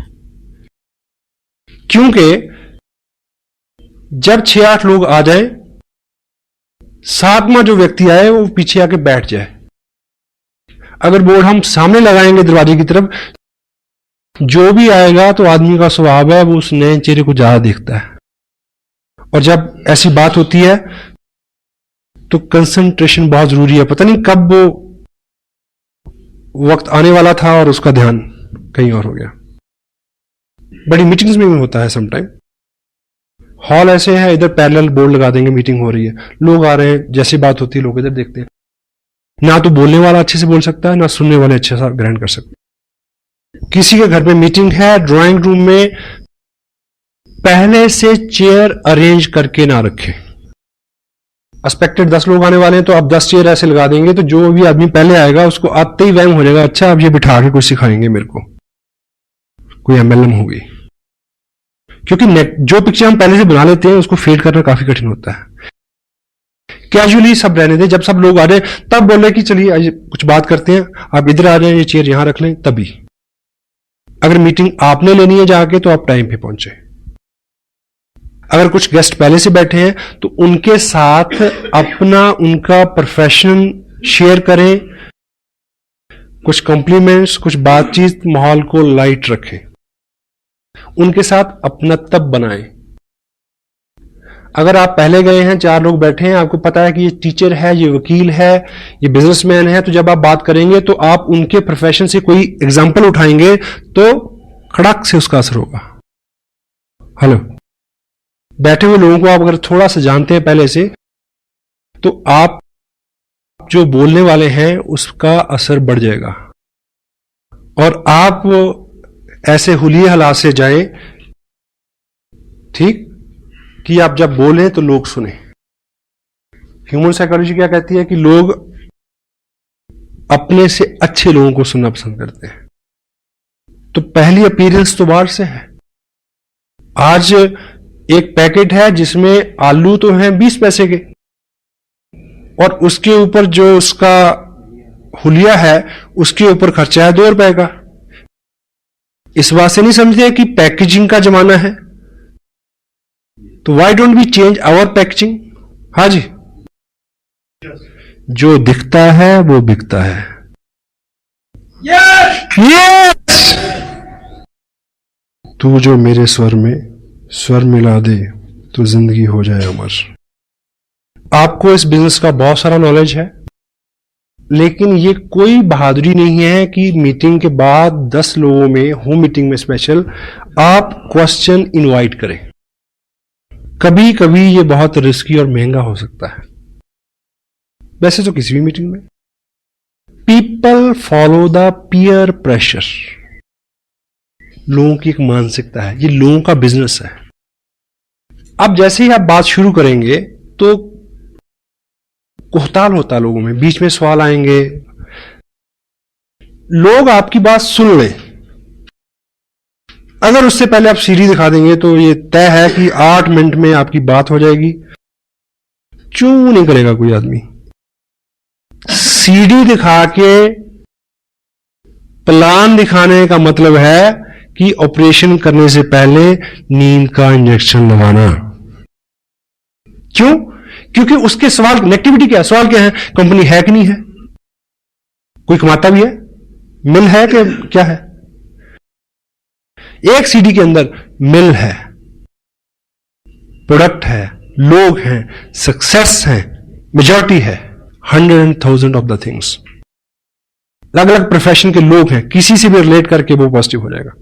क्योंकि जब 6-8 लोग आ जाए, 7वां जो व्यक्ति आए वो पीछे आके बैठ जाए। अगर बोर्ड हम सामने लगाएंगे दरवाजे की तरफ, जो भी आएगा तो आदमी का स्वभाव है वो उस नए चेहरे को ज्यादा देखता है, और जब ऐसी बात होती है तो कंसंट्रेशन बहुत जरूरी है। पता नहीं कब वो वक्त आने वाला था और उसका ध्यान कहीं और हो गया। बड़ी मीटिंग्स में भी होता है समटाइम। हॉल ऐसे है, इधर पैरेलल बोर्ड लगा देंगे, मीटिंग हो रही है, लोग आ रहे हैं, जैसी बात होती है लोग इधर देखते हैं। ना तो बोलने वाला अच्छे से बोल सकता है, ना सुनने वाले अच्छे से ग्रहण कर सकते हैं। किसी के घर में मीटिंग है, ड्राइंग रूम में पहले से चेयर अरेंज करके ना रखें। एक्सपेक्टेड 10 लोग आने वाले हैं तो आप 10 चेयर ऐसे लगा देंगे, तो जो भी आदमी पहले आएगा उसको आते ही वहम हो जाएगा, अच्छा अब ये बिठा के कुछ सिखाएंगे मेरे को, कोई एमएलएम होगी। क्योंकि जो पिक्चर हम पहले से बना लेते हैं उसको फेड करना काफी कठिन होता है। कैजुअली सब रहने दें, जब सब लोग आ रहे हैं तब बोले कि चलिए आज कुछ बात करते हैं, आप इधर आ रहे हैं, ये चेयर यहां रख लें, तभी। अगर मीटिंग आपने लेनी है जाके तो आप टाइम पे पहुंचे। अगर कुछ गेस्ट पहले से बैठे हैं तो उनके साथ अपना उनका प्रोफेशन शेयर करें, कुछ कॉम्प्लीमेंट्स, कुछ बातचीत, माहौल को लाइट रखें, उनके साथ अपनत्व बनाएं। अगर आप पहले गए हैं, 4 लोग बैठे हैं, आपको पता है कि ये टीचर है, ये वकील है, ये बिजनेसमैन है, तो जब आप बात करेंगे तो आप उनके प्रोफेशन से कोई एग्जाम्पल उठाएंगे तो खड़क से उसका असर होगा। हेलो, बैठे हुए लोगों को आप अगर थोड़ा सा जानते हैं पहले से, तो आप जो बोलने वाले हैं उसका असर बढ़ जाएगा और आप ऐसे हुलिये हालात से जाएं, ठीक, कि आप जब बोलें तो लोग सुने। ह्यूमन साइकोलॉजी क्या कहती है कि लोग अपने से अच्छे लोगों को सुनना पसंद करते हैं। तो पहली अपीयरेंस तो बाहर से है। आज एक पैकेट है जिसमें आलू तो हैं 20 पैसे के और उसके ऊपर जो उसका हुलिया है उसके ऊपर खर्चा है 2 रुपए का। इस बात से नहीं समझते कि पैकेजिंग का जमाना है, तो why don't we change our packaging. हाँ जी, जो दिखता है वो बिकता है। यस, तू जो मेरे स्वर में स्वर मिला दे तो जिंदगी हो जाए अमर। आपको इस बिजनेस का बहुत सारा नॉलेज है, लेकिन ये कोई बहादुरी नहीं है कि मीटिंग के बाद 10 लोगों में, होम मीटिंग में स्पेशल, आप क्वेश्चन इनवाइट करें। कभी कभी ये बहुत रिस्की और महंगा हो सकता है, वैसे तो किसी भी मीटिंग में। People follow the peer pressure, लोगों की एक मानसिकता है, ये लोगों का बिजनेस है। अब जैसे ही आप बात शुरू करेंगे तो कोहताल होता है लोगों में, बीच में सवाल आएंगे, लोग आपकी बात सुन लें। अगर उससे पहले आप सीढ़ी दिखा देंगे तो ये तय है कि 8 मिनट में आपकी बात हो जाएगी। चू नहीं करेगा कोई आदमी। सीढ़ी दिखा के प्लान दिखाने का मतलब है कि ऑपरेशन करने से पहले नींद का इंजेक्शन लगाना। क्यों? क्योंकि उसके सवाल नेगेटिविटी क्या है, सवाल क्या है, कंपनी है कि नहीं है, कोई कमाता भी है, मिल है कि क्या है। एक सीडी के अंदर मिल है, प्रोडक्ट है, लोग हैं, सक्सेस है, मेजॉरिटी है, 100,000 ऑफ द थिंग्स। अलग अलग प्रोफेशन के लोग हैं, किसी से भी रिलेट करके वो पॉजिटिव हो जाएगा।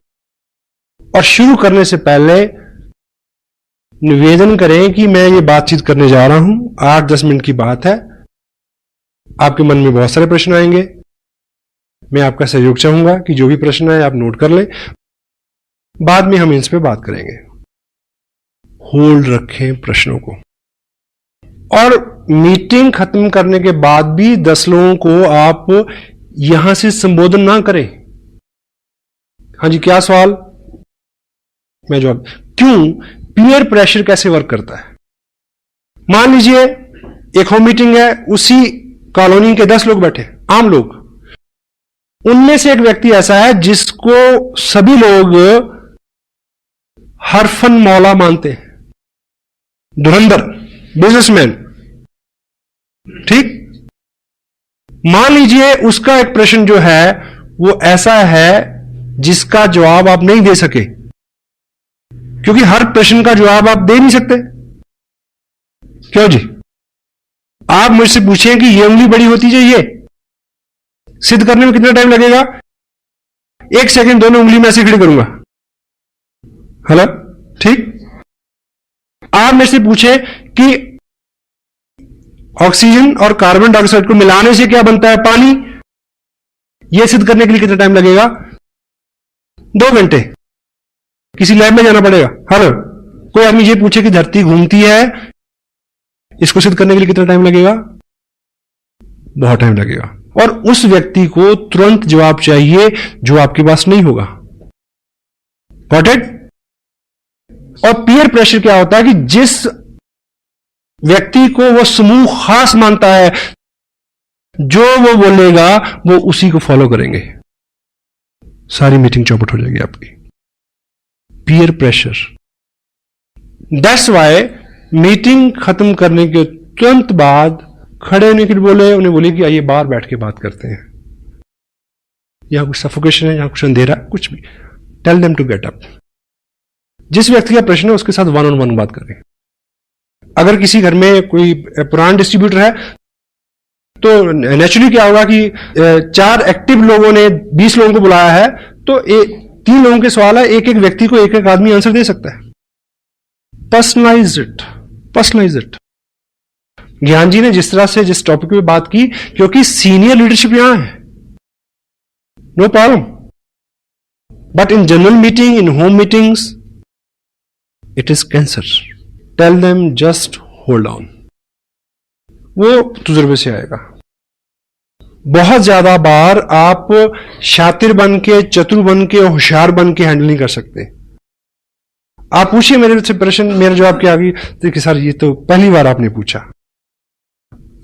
और शुरू करने से पहले निवेदन करें कि मैं ये बातचीत करने जा रहा हूं, 8-10 मिनट की बात है, आपके मन में बहुत सारे प्रश्न आएंगे, मैं आपका सहयोग चाहूंगा कि जो भी प्रश्न है आप नोट कर लें, बाद में हम इन पे बात करेंगे। होल्ड रखें प्रश्नों को, और मीटिंग खत्म करने के बाद भी 10 लोगों को आप यहां से संबोधन ना करें। हाँ जी, क्या सवाल, मैं जवाब। क्यों? पीयर प्रेशर कैसे वर्क करता है। मान लीजिए एक होम मीटिंग है, उसी कॉलोनी के 10 लोग बैठे, आम लोग, उनमें से एक व्यक्ति ऐसा है जिसको सभी लोग हरफन मौला मानते हैं, धुरंधर बिजनेसमैन, ठीक। मान लीजिए उसका एक प्रश्न जो है वो ऐसा है जिसका जवाब आप नहीं दे सके, क्योंकि हर प्रश्न का जवाब आप दे नहीं सकते। क्यों जी? आप मुझसे पूछें कि ये उंगली बड़ी होती चाहिए, सिद्ध करने में कितना टाइम लगेगा? 1 सेकंड, दोनों उंगली में ऐसे खड़ी करूंगा। हेलो, ठीक। आप मेरे से पूछे कि ऑक्सीजन और कार्बन डाइऑक्साइड को मिलाने से क्या बनता है? पानी। यह सिद्ध करने के लिए कितना टाइम लगेगा? 2 घंटे। किसी लैब में जाना पड़ेगा। हेलो, कोई आदमी ये पूछे कि धरती घूमती है, इसको सिद्ध करने के लिए कितना टाइम लगेगा? बहुत टाइम लगेगा। और उस व्यक्ति को तुरंत जवाब चाहिए जो आपके पास नहीं होगा। Got it? और पीयर प्रेशर क्या होता है कि जिस व्यक्ति को वो समूह खास मानता है, जो वो बोलेगा वो उसी को फॉलो करेंगे, सारी मीटिंग चौपट हो जाएगी आपकी। Peer pressure. That's why meeting खत्म करने के तुरंत बाद खड़े होने के लिए बोले, उन्हें बोले कि आइए बाहर बैठ के बात करते हैं, यहां कुछ सफोकेशन है, यहां कुछ अंधेरा, कुछ भी। Tell them to get up. जिस व्यक्ति का प्रश्न है उसके साथ वन ऑन वन बात करें। अगर किसी घर में कोई पुराना डिस्ट्रीब्यूटर है तो नेचुरली क्या होगा कि 4 एक्टिव लोगों ने 20 लोगों को बुलाया है, तो 3 लोगों के सवाल है, एक एक व्यक्ति को एक एक आदमी आंसर दे सकता है। Personalize it, personalize it. Gyan ji ने जिस तरह से जिस टॉपिक पे बात की, क्योंकि सीनियर लीडरशिप यहां है, no problem, but in general meeting, in home meetings, it is cancer. Tell them just hold on. वो तजुर्बे से आएगा। बहुत ज्यादा बार आप शातिर बन के, चतुर बन के, होशियार बन के हैंडल नहीं कर सकते। आप पूछिए मेरे से प्रश्न, मेरा जवाब क्या आगे, देखिए सर ये तो पहली बार आपने पूछा,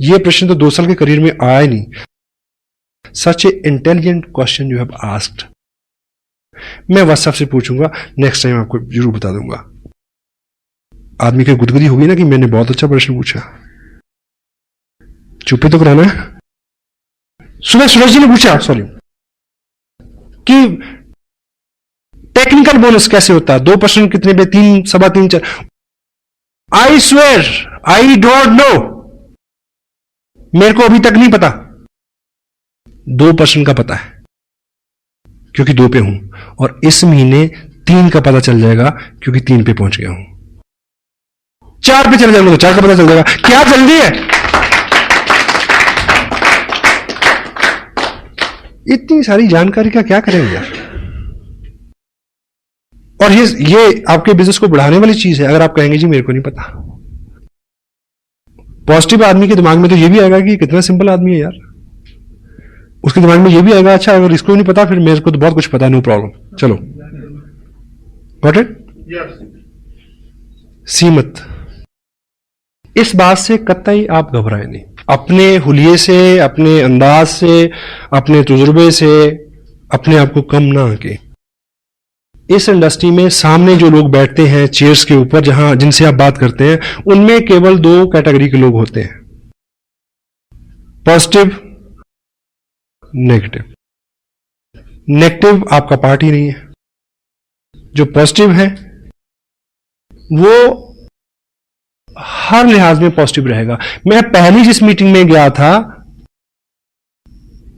ये प्रश्न तो 2 साल के करियर में आया ही नहीं। Such a intelligent question you have asked. मैं व्हाट्सएप से पूछूंगा, नेक्स्ट टाइम आपको जरूर बता दूंगा। आदमी की गुदगुदी होगी ना कि मैंने बहुत अच्छा प्रश्न पूछा। चुप तो कराना है। सुबह सूरज जी ने पूछा, सॉरी, कि टेक्निकल बोनस कैसे होता है, 2 प्रश्न कितने पे, 3, सवा 3, 4। I swear I don't know, मेरे को अभी तक नहीं पता। 2 प्रश्न का पता है क्योंकि 2 पे हूं, और इस महीने 3 का पता चल जाएगा क्योंकि 3 पे पहुंच गया हूं। 4 पे चले जाऊंगा तो 4 का पता चल जाएगा। क्या जल्दी है, इतनी सारी जानकारी का क्या करेंगे यार। और ये आपके बिजनेस को बढ़ाने वाली चीज है। अगर आप कहेंगे जी मेरे को नहीं पता, पॉजिटिव आदमी के दिमाग में तो ये भी आएगा कि कितना सिंपल आदमी है यार। उसके दिमाग में ये भी आएगा, अच्छा अगर इसको नहीं पता फिर मेरे को तो बहुत कुछ पता है, नो प्रॉब्लम, चलो गॉट इट। सीमत। इस बात से कतई आप घबराए नहीं। अपने हुलिये से, अपने अंदाज से, अपने तजुर्बे से अपने आप को कम ना आके। इस इंडस्ट्री में सामने जो लोग बैठते हैं चेयर्स के ऊपर, जहां जिनसे आप बात करते हैं, उनमें केवल 2 कैटेगरी के लोग होते हैं, पॉजिटिव, नेगेटिव। नेगेटिव आपका पार्ट ही नहीं है। जो पॉजिटिव है वो हर लिहाज में पॉजिटिव रहेगा। मैं पहली जिस मीटिंग में गया था,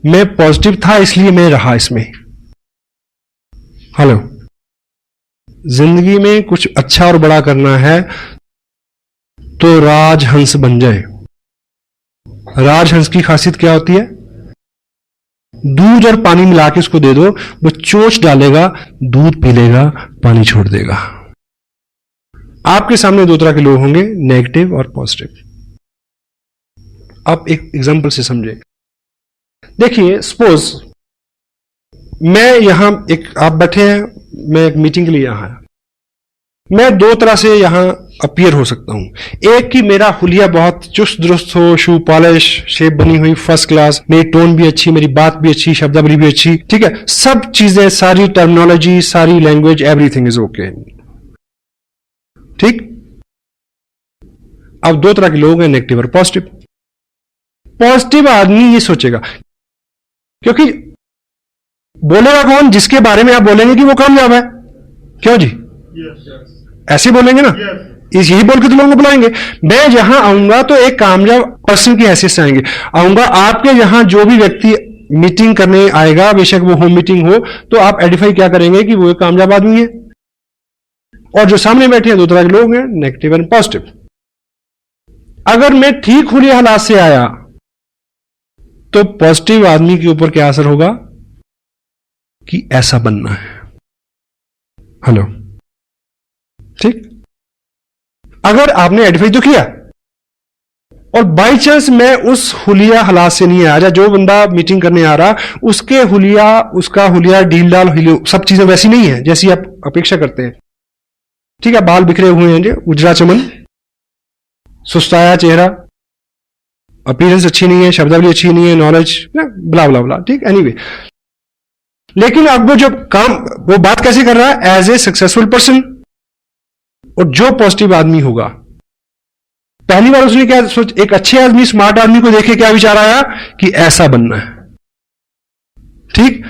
मैं पॉजिटिव था इसलिए मैं रहा इसमें। हेलो, जिंदगी में कुछ अच्छा और बड़ा करना है तो राजहंस बन जाए। राजहंस की खासियत क्या होती है, दूध और पानी मिला के उसको दे दो, वो चोंच डालेगा, दूध पी लेगा, पानी छोड़ देगा। आपके सामने 2 तरह के लोग होंगे, नेगेटिव और पॉजिटिव। आप एक एग्जांपल से समझे। देखिए सपोज मैं यहां आप बैठे हैं, मैं एक मीटिंग के लिए यहां आया। मैं 2 तरह से यहां अपीयर हो सकता हूं। एक कि मेरा हुलिया बहुत चुस्त दुरुस्त हो, शू पॉलिश, शेप बनी हुई फर्स्ट क्लास, मेरी टोन भी अच्छी, मेरी बात भी अच्छी, शब्दावली भी अच्छी, ठीक है, सब चीजें, सारी टर्मिनोलॉजी, सारी लैंग्वेज, एवरीथिंग इज ओके, ठीक। अब 2 तरह के लोग हैं, नेगेटिव और पॉजिटिव। पॉजिटिव आदमी ये सोचेगा, क्योंकि बोलेगा कौन, जिसके बारे में आप बोलेंगे कि वो कामयाब है, क्यों जी, ऐसे बोलेंगे ना, यही बोल के तो लोगों को बुलाएंगे। मैं जहां आऊंगा तो एक कामयाब पर्सन की हैसियत से आऊंगा। आपके यहां जो भी व्यक्ति मीटिंग करने आएगा, बेशक वो होम मीटिंग हो, तो आप आइडेंटिफाई क्या करेंगे कि वो एक कामयाब आदमी है। और जो सामने बैठे हैं 2 तरह के लोग हैं, नेगेटिव एंड पॉजिटिव। अगर मैं ठीक हुलिये हालात से आया तो पॉजिटिव आदमी के ऊपर क्या असर होगा कि ऐसा बनना है। हेलो, ठीक। अगर आपने आइडेंटिफाई तो किया और बाई चांस मैं उस हुलिया हालात से नहीं आया, जो बंदा मीटिंग करने आ रहा उसके हुलिया, उसका हुलिया डील डाल, सब चीजें वैसी नहीं है जैसी आप अपेक्षा करते हैं, ठीक है, बाल बिखरे हुए हैं, उजरा चमन, सुस्ताया चेहरा, अपीयरेंस अच्छी नहीं है, शब्दावली अच्छी नहीं है, नॉलेज ब्ला ब्ला ब्ला, ठीक, एनीवे। लेकिन अब वो जो काम, वो बात कैसे कर रहा है? As a successful person. और जो पॉजिटिव आदमी होगा, पहली बार उसने क्या सोच, एक अच्छे आदमी, स्मार्ट आदमी को देखे क्या विचार आया कि ऐसा बनना है, ठीक।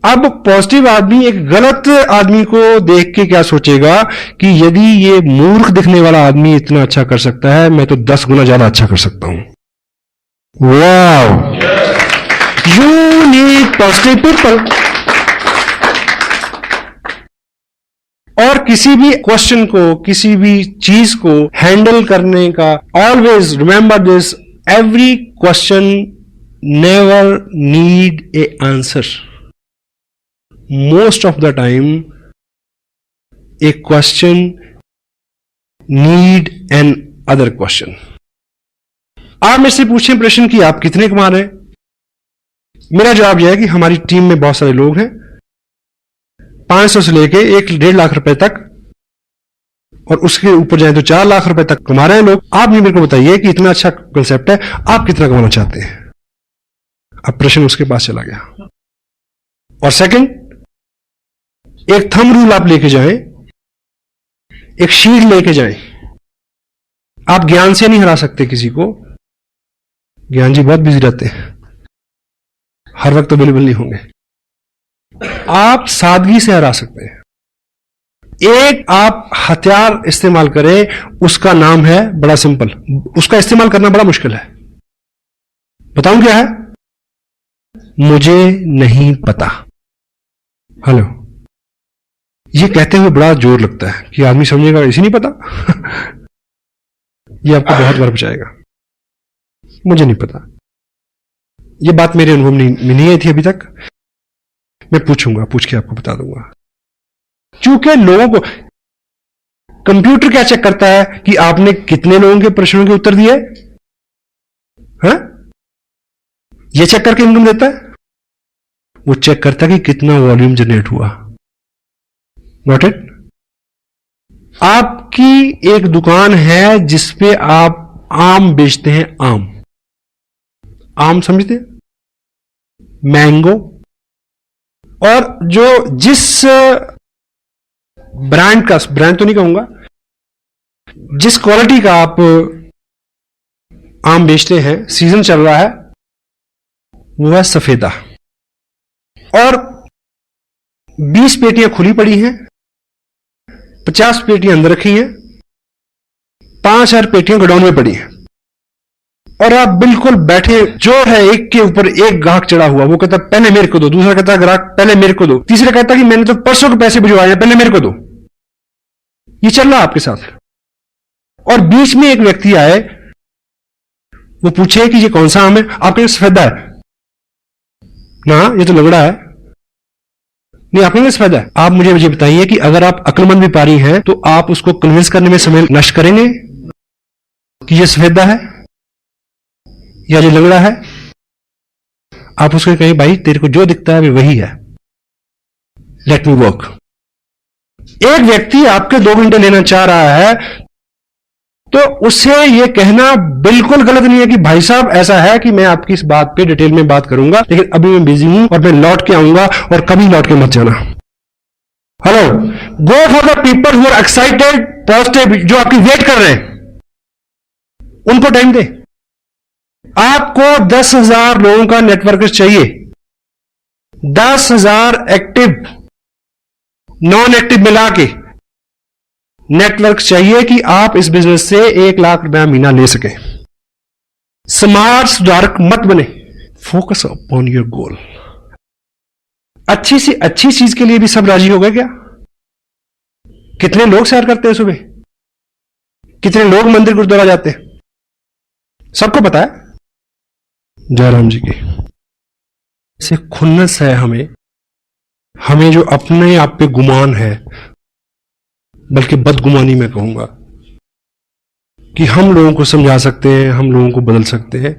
अब पॉजिटिव आदमी एक गलत आदमी को देख के क्या सोचेगा कि यदि ये मूर्ख दिखने वाला आदमी इतना अच्छा कर सकता है, मैं तो 10 गुना ज्यादा अच्छा कर सकता हूं। Wow, you need positive people. और किसी भी क्वेश्चन को, किसी भी चीज को हैंडल करने का, always remember this, every question never need A answer. Most of the time A question need an other question. आप मेरे से पूछें प्रश्न कि आप कितने कमा रहे हैं, मेरा जवाब यह है कि हमारी टीम में बहुत सारे लोग हैं, 500 से लेके 1-1.5 लाख रुपए तक, और उसके ऊपर जाए तो 4 लाख रुपए तक कमा रहे हैं लोग। आप मेरे को बताइए कि इतना अच्छा कंसेप्ट है, आप कितना कमाना चाहते हैं? अब प्रश्न उसके पास चला गया। और सेकंड, एक थंब रूल आप लेके जाएं, एक शीट लेके जाएं। आप ज्ञान से नहीं हरा सकते किसी को, ज्ञान जी बहुत बिजी रहते हैं, हर वक्त अवेलेबल नहीं होंगे। आप सादगी से हरा सकते हैं। एक आप हथियार इस्तेमाल करें, उसका नाम है, बड़ा सिंपल, उसका इस्तेमाल करना बड़ा मुश्किल है। बताऊं क्या है? मुझे नहीं पता। हेलो, ये कहते हुए बड़ा जोर लगता है कि आदमी समझेगा इसे नहीं पता। ये आपको बहुत बार बचाएगा, मुझे नहीं पता। ये बात मेरे अनुभव में नहीं आई थी अभी तक, मैं पूछूंगा, पूछ के आपको बता दूंगा। क्योंकि लोगों को कंप्यूटर क्या चेक करता है कि आपने कितने लोगों के प्रश्नों के उत्तर दिए, हाँ? ये चेक करके इनकम देता है। वो चेक करता है कि कितना वॉल्यूम जनरेट हुआ। Not it? आपकी एक दुकान है जिसपे आप आम बेचते हैं, आम समझते हैं, मैंगो, और जो जिस ब्रांड का, ब्रांड तो नहीं कहूंगा, जिस क्वालिटी का आप आम बेचते हैं, सीजन चल रहा है, वो है सफेदा। और 20 पेटियां खुली पड़ी हैं, 50 पेटियां अंदर रखी हैं, 5000 पेटियां गोडाउन में पड़ी हैं, और आप बिल्कुल बैठे, जो है एक के ऊपर एक ग्राहक चढ़ा हुआ, वो कहता पहले मेरे को दो, दूसरा कहता ग्राहक पहले मेरे को दो, तीसरा कहता कि मैंने तो परसों के पैसे भिजवाए हैं, पहले मेरे को दो। ये चल रहा है आपके साथ। और बीच में एक व्यक्ति आए, वो पूछे कि ये कौन सा आम है? आपके सफेदा है ना, ये तो लगड़ा है। नहीं, आपके सफेदा है। आप मुझे बताइए कि अगर आप अक्लमंद व्यापारी हैं तो आप उसको कन्विंस करने में समय नष्ट करेंगे कि ये सफेदा है या ये लगड़ा है? आप उसको कहें भाई तेरे को जो दिखता है वही है, लेट मी वर्क। एक व्यक्ति आपके 2 घंटे लेना चाह रहा है तो उससे यह कहना बिल्कुल गलत नहीं है कि भाई साहब ऐसा है कि मैं आपकी इस बात पे डिटेल में बात करूंगा, लेकिन अभी मैं बिजी हूं और मैं लौट के आऊंगा, और कभी लौट के मत जाना। Hello, go for the people who are excited, positive, जो आपकी वेट कर रहे हैं, उनको टाइम दे। आपको 10,000 लोगों का नेटवर्क चाहिए, 10,000 एक्टिव नॉन एक्टिव मिला के नेटवर्क चाहिए कि आप इस बिजनेस से 1 लाख रुपया महीना ले सकें। स्मार्ट सुधारक मत बने, फोकस अपॉन योर गोल। अच्छी सी अच्छी चीज के लिए भी सब राजी हो गए क्या? कितने लोग सैर करते हैं सुबह, कितने लोग मंदिर गुरुद्वारा जाते हैं, सबको पता है। जयराम जी की से खुन्नस है हमें जो अपने आप पे गुमान है, बल्कि बदगुमानी मैं कहूंगा, कि हम लोगों को समझा सकते हैं, हम लोगों को बदल सकते हैं,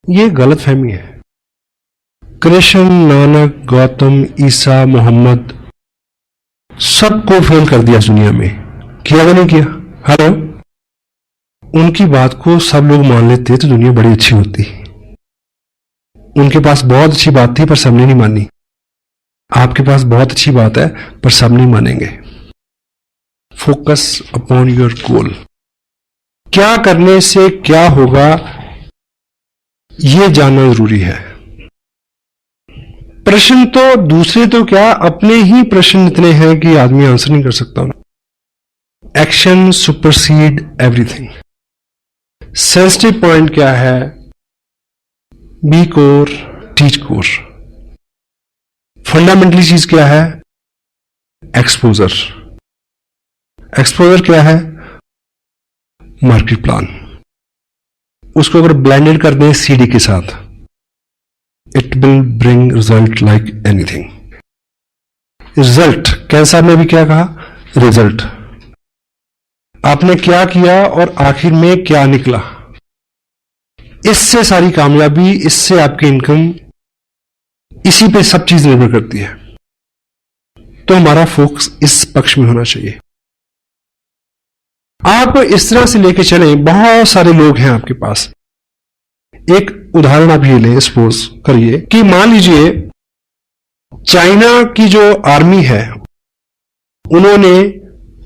यह गलत फहमी है। कृष्ण, नानक, गौतम, ईसा, मोहम्मद सबको फेल कर दिया दुनिया में, किया या नहीं किया? हेलो, उनकी बात को सब लोग मान लेते तो दुनिया बड़ी अच्छी होती। उनके पास बहुत अच्छी बात थी पर सबने नहीं मानी। आपके पास बहुत अच्छी बात है पर सब नहीं मानेंगे। Focus upon your goal. क्या करने से क्या होगा यह जानना जरूरी है। प्रश्न तो दूसरे तो क्या, अपने ही प्रश्न इतने हैं कि आदमी आंसर नहीं कर सकता। Action supersede everything. Sensitive point क्या है? Be core, teach core. Fundamentally चीज क्या है? एक्सपोजर। एक्सपोजर क्या है? Market plan. उसको अगर ब्लेंडेड कर दें सीडी के साथ, it will bring result like anything. Result, cancer में भी क्या कहा? रिजल्ट। आपने क्या किया और आखिर में क्या निकला, इससे सारी कामयाबी, इससे आपकी इनकम, इसी पे सब चीज निर्भर करती है। तो हमारा फोकस इस पक्ष में होना चाहिए। आप इस तरह से लेके चलें, बहुत सारे लोग हैं आपके पास। एक उदाहरण आप ये लें, सपोज करिए कि मान लीजिए चाइना की जो आर्मी है उन्होंने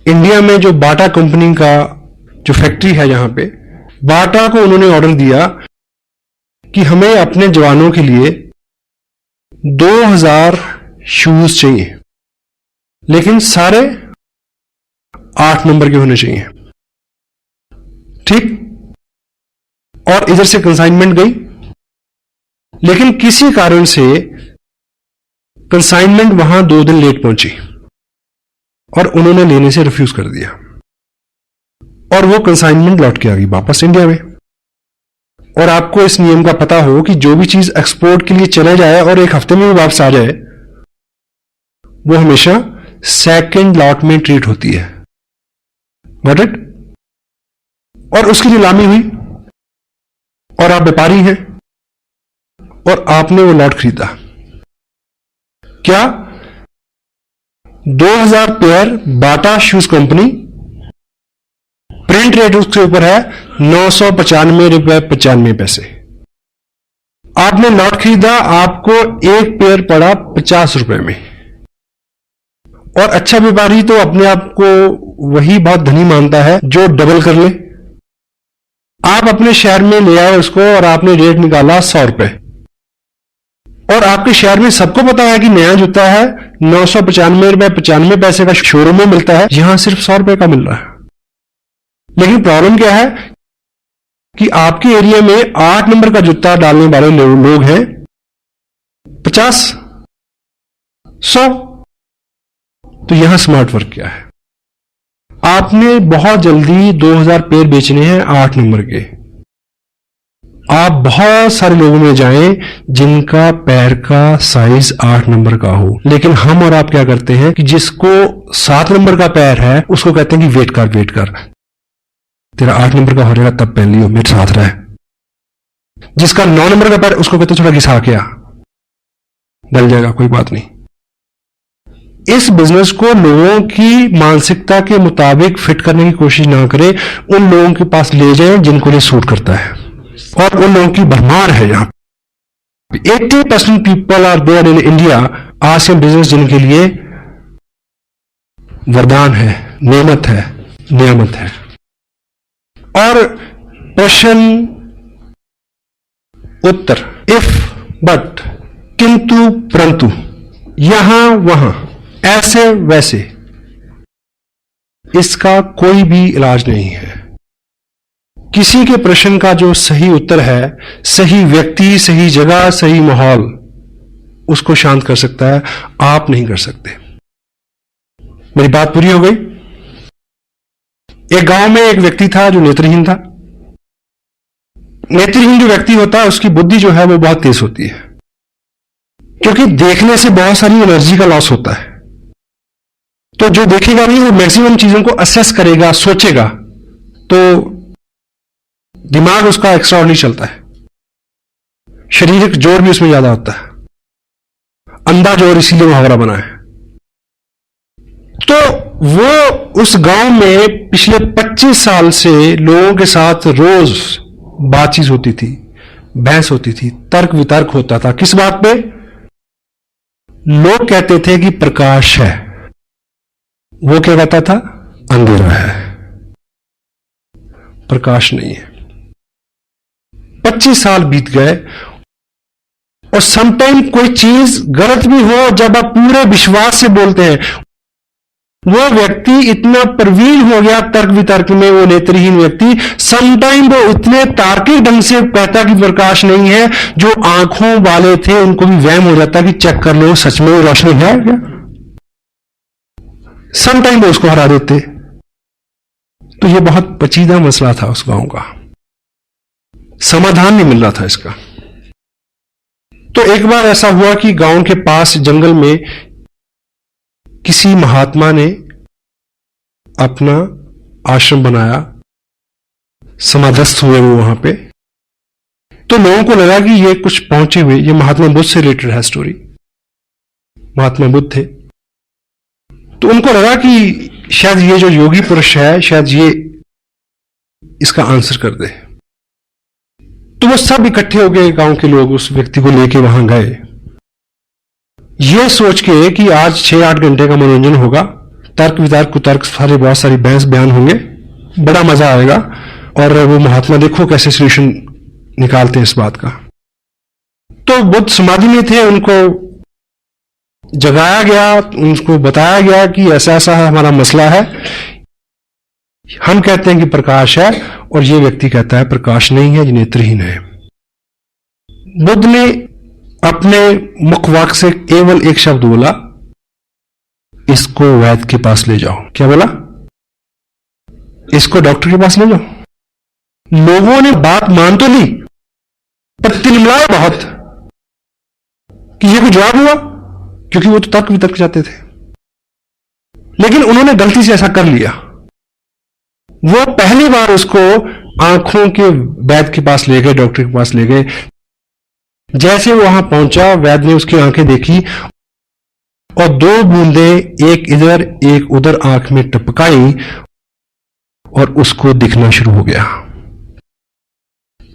इंडिया में जो बाटा कंपनी का जो फैक्ट्री है, यहां पे बाटा को उन्होंने ऑर्डर दिया कि हमें अपने जवानों के लिए 2000 शूज चाहिए, लेकिन सारे 8 नंबर के होने चाहिए। ठीक। और इधर से कंसाइनमेंट गई, लेकिन किसी कारण से कंसाइनमेंट वहां 2 दिन लेट पहुंची और उन्होंने लेने से रिफ्यूज कर दिया और वो कंसाइनमेंट लौट के आ गई वापस इंडिया में। और आपको इस नियम का पता हो कि जो भी चीज एक्सपोर्ट के लिए चले जाए और 1 हफ्ते में भी वापस आ जाए, वो हमेशा सेकंड लॉट में ट्रीट होती है। Got it? और उसकी नीलामी हुई और आप व्यापारी हैं और आपने वो लॉट खरीदा। क्या? 2000 पेयर बाटा शूज कंपनी, प्रिंट रेट उसके ऊपर है 995 रुपए 95 पैसे। आपने लॉट खरीदा, आपको एक पेयर पड़ा 50 रुपए में। और अच्छा व्यापारी तो अपने आप को वही बहुत धनी मानता है जो डबल कर ले। आप अपने शहर में ले आए उसको और आपने रेट निकाला 100 रुपए, और आपके शहर में सबको पता है कि नया जूता है 995 रुपए 95 पैसे का शोरूम में मिलता है, यहां सिर्फ 100 रुपए का मिल रहा है। लेकिन प्रॉब्लम क्या है कि आपके एरिया में 8 नंबर का जूता डालने वाले लोग हैं 50, 100। तो यहां स्मार्ट वर्क क्या है? आपने बहुत जल्दी 2000 पेयर बेचने हैं 8 नंबर के। आप बहुत सारे लोगों में जाएं जिनका पैर का साइज 8 नंबर का हो, लेकिन हम और आप क्या करते हैं कि जिसको 7 नंबर का पैर है उसको कहते हैं कि वेट कर, तेरा 8 नंबर का हो जाएगा तब पहन लियो, मेरे साथ रहे। जिसका 9 नंबर का पैर उसको कहते हैं थोड़ा घिसा के आ, गल जाएगा, कोई बात नहीं। इस बिजनेस को लोगों की मानसिकता के मुताबिक फिट करने की कोशिश ना करें, उन लोगों के पास ले जाएं जिनको ये सूट करता है, और उन लोगों की भरमार है। यहां 80% people are there in India Asian business, जिनके लिए वरदान है, नेमत है, नियामत है। और प्रश्न उत्तर, इफ, बट, किंतु, परंतु, यहां वहां, ऐसे वैसे, इसका कोई भी इलाज नहीं है। किसी के प्रश्न का जो सही उत्तर है, सही व्यक्ति, सही जगह, सही माहौल उसको शांत कर सकता है, आप नहीं कर सकते। मेरी बात पूरी हो गई? एक गांव में एक व्यक्ति था जो नेत्रहीन था। नेत्रहीन जो व्यक्ति होता है उसकी बुद्धि जो है वो बहुत तेज होती है, क्योंकि देखने से बहुत सारी एनर्जी का लॉस होता है। तो जो देखेगा नहीं वो मैक्सिमम चीजों को असेस करेगा, सोचेगा, तो दिमाग उसका एक्स्ट्रा नहीं चलता है, शारीरिक जोर भी उसमें ज्यादा होता है, अंधा जोर, इसीलिए मुहावरा बना है। तो वो उस गांव में पिछले 25 साल से लोगों के साथ रोज बातचीत होती थी, बहस होती थी, तर्क वितर्क होता था। किस बात पे? लोग कहते थे कि प्रकाश है, वो क्या कहता था? अंधेरा है, प्रकाश नहीं है। 25 साल बीत गए और समटाइम कोई चीज गलत भी हो, जब आप पूरे विश्वास से बोलते हैं, वो व्यक्ति इतना प्रवीण हो गया तर्क वितर्क में, वो नेत्रहीन व्यक्ति समटाइम वो इतने तार्किक ढंग से कहता कि प्रकाश नहीं है, जो आंखों वाले थे उनको भी वहम हो जाता कि चेक कर लो सच में रोशनी है क्या। समटाइम वो उसको हरा देते। तो ये बहुत पेचीदा मसला था उस गांव का, समाधान नहीं मिल रहा था इसका। तो एक बार ऐसा हुआ कि गांव के पास जंगल में किसी महात्मा ने अपना आश्रम बनाया, समाधस्थ हुए वो वहां पे। तो लोगों को लगा कि ये कुछ पहुंचे हुए, ये महात्मा बुद्ध से रिलेटेड है स्टोरी, महात्मा बुद्ध थे। तो उनको लगा कि शायद ये जो योगी पुरुष है, शायद ये इसका आंसर कर दे। तो वो सब इकट्ठे हो गए, गांव के लोग उस व्यक्ति को लेके वहां गए, ये सोच के कि आज 6-8 घंटे का मनोरंजन होगा, तर्क वितर्क कुतर्क सारे, बहुत सारी बहस बयान होंगे, बड़ा मजा आएगा। और वो महात्मा देखो कैसे सोल्यूशन निकालते हैं इस बात का। तो बुद्ध समाधि में थे, उनको जगाया गया, उनको बताया गया कि ऐसा ऐसा हमारा मसला है, हम कहते हैं कि प्रकाश है और ये व्यक्ति कहता है प्रकाश नहीं है, ये नेत्रहीन है। बुद्ध ने अपने मुखवाक से केवल एक शब्द बोला, इसको वैद्य के पास ले जाओ। क्या बोला? इसको डॉक्टर के पास ले जाओ। लोगों ने बात मान तो ली, पर तिलमिलाए बहुत कि ये कोई जवाब हुआ, क्योंकि वो तो तर्क वितर्क जाते थे। लेकिन उन्होंने गलती से ऐसा कर लिया। वो पहली बार उसको आंखों के वैद्य के पास ले गए, डॉक्टर के पास ले गए। जैसे वो वहां पहुंचा, वैद्य ने उसकी आंखें देखी और 2 बूंदे एक इधर एक उधर आंख में टपकाई और उसको दिखना शुरू हो गया।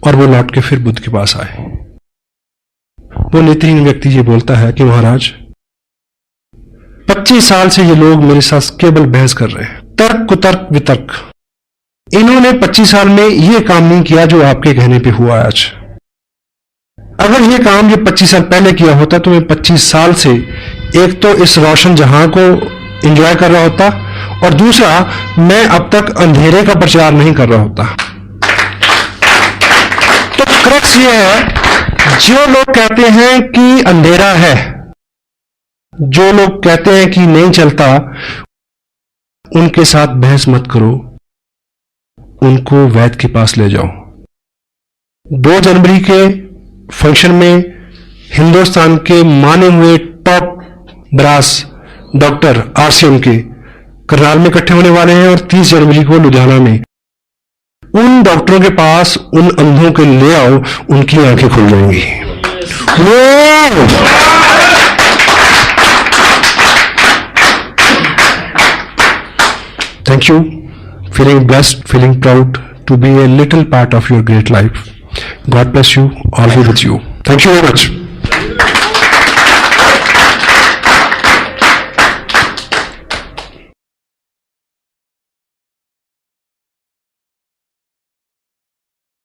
और वो लौट के फिर बुद्ध के पास आए। वो नेत्रहीन व्यक्ति ये बोलता है कि महाराज, 25 साल से ये लोग मेरे साथ केवल बहस कर रहे हैं, तर्क कुतर्क वितर्क। इन्होंने 25 साल में ये काम नहीं किया जो आपके कहने पे हुआ आज। अगर ये काम ये 25 साल पहले किया होता तो मैं 25 साल से एक तो इस रोशन जहां को एंजॉय कर रहा होता, और दूसरा मैं अब तक अंधेरे का प्रचार नहीं कर रहा होता। तो क्रक्स ये है, जो लोग कहते हैं कि अंधेरा है, जो लोग कहते हैं कि नहीं चलता, उनके साथ बहस मत करो, उनको वैद्य के पास ले जाओ। 2 जनवरी के फंक्शन में हिंदुस्तान के माने हुए टॉप ब्रास डॉक्टर आरसीएम के करनाल में इकट्ठे होने वाले हैं, और 30 जनवरी को लुधियाना में। उन डॉक्टरों के पास उन अंधों के ले आओ, उनकी आंखें खुल जाएंगी। Thank you. Feeling blessed, feeling proud to be a little part of your great life. God bless you, all be with you. Thank you very much.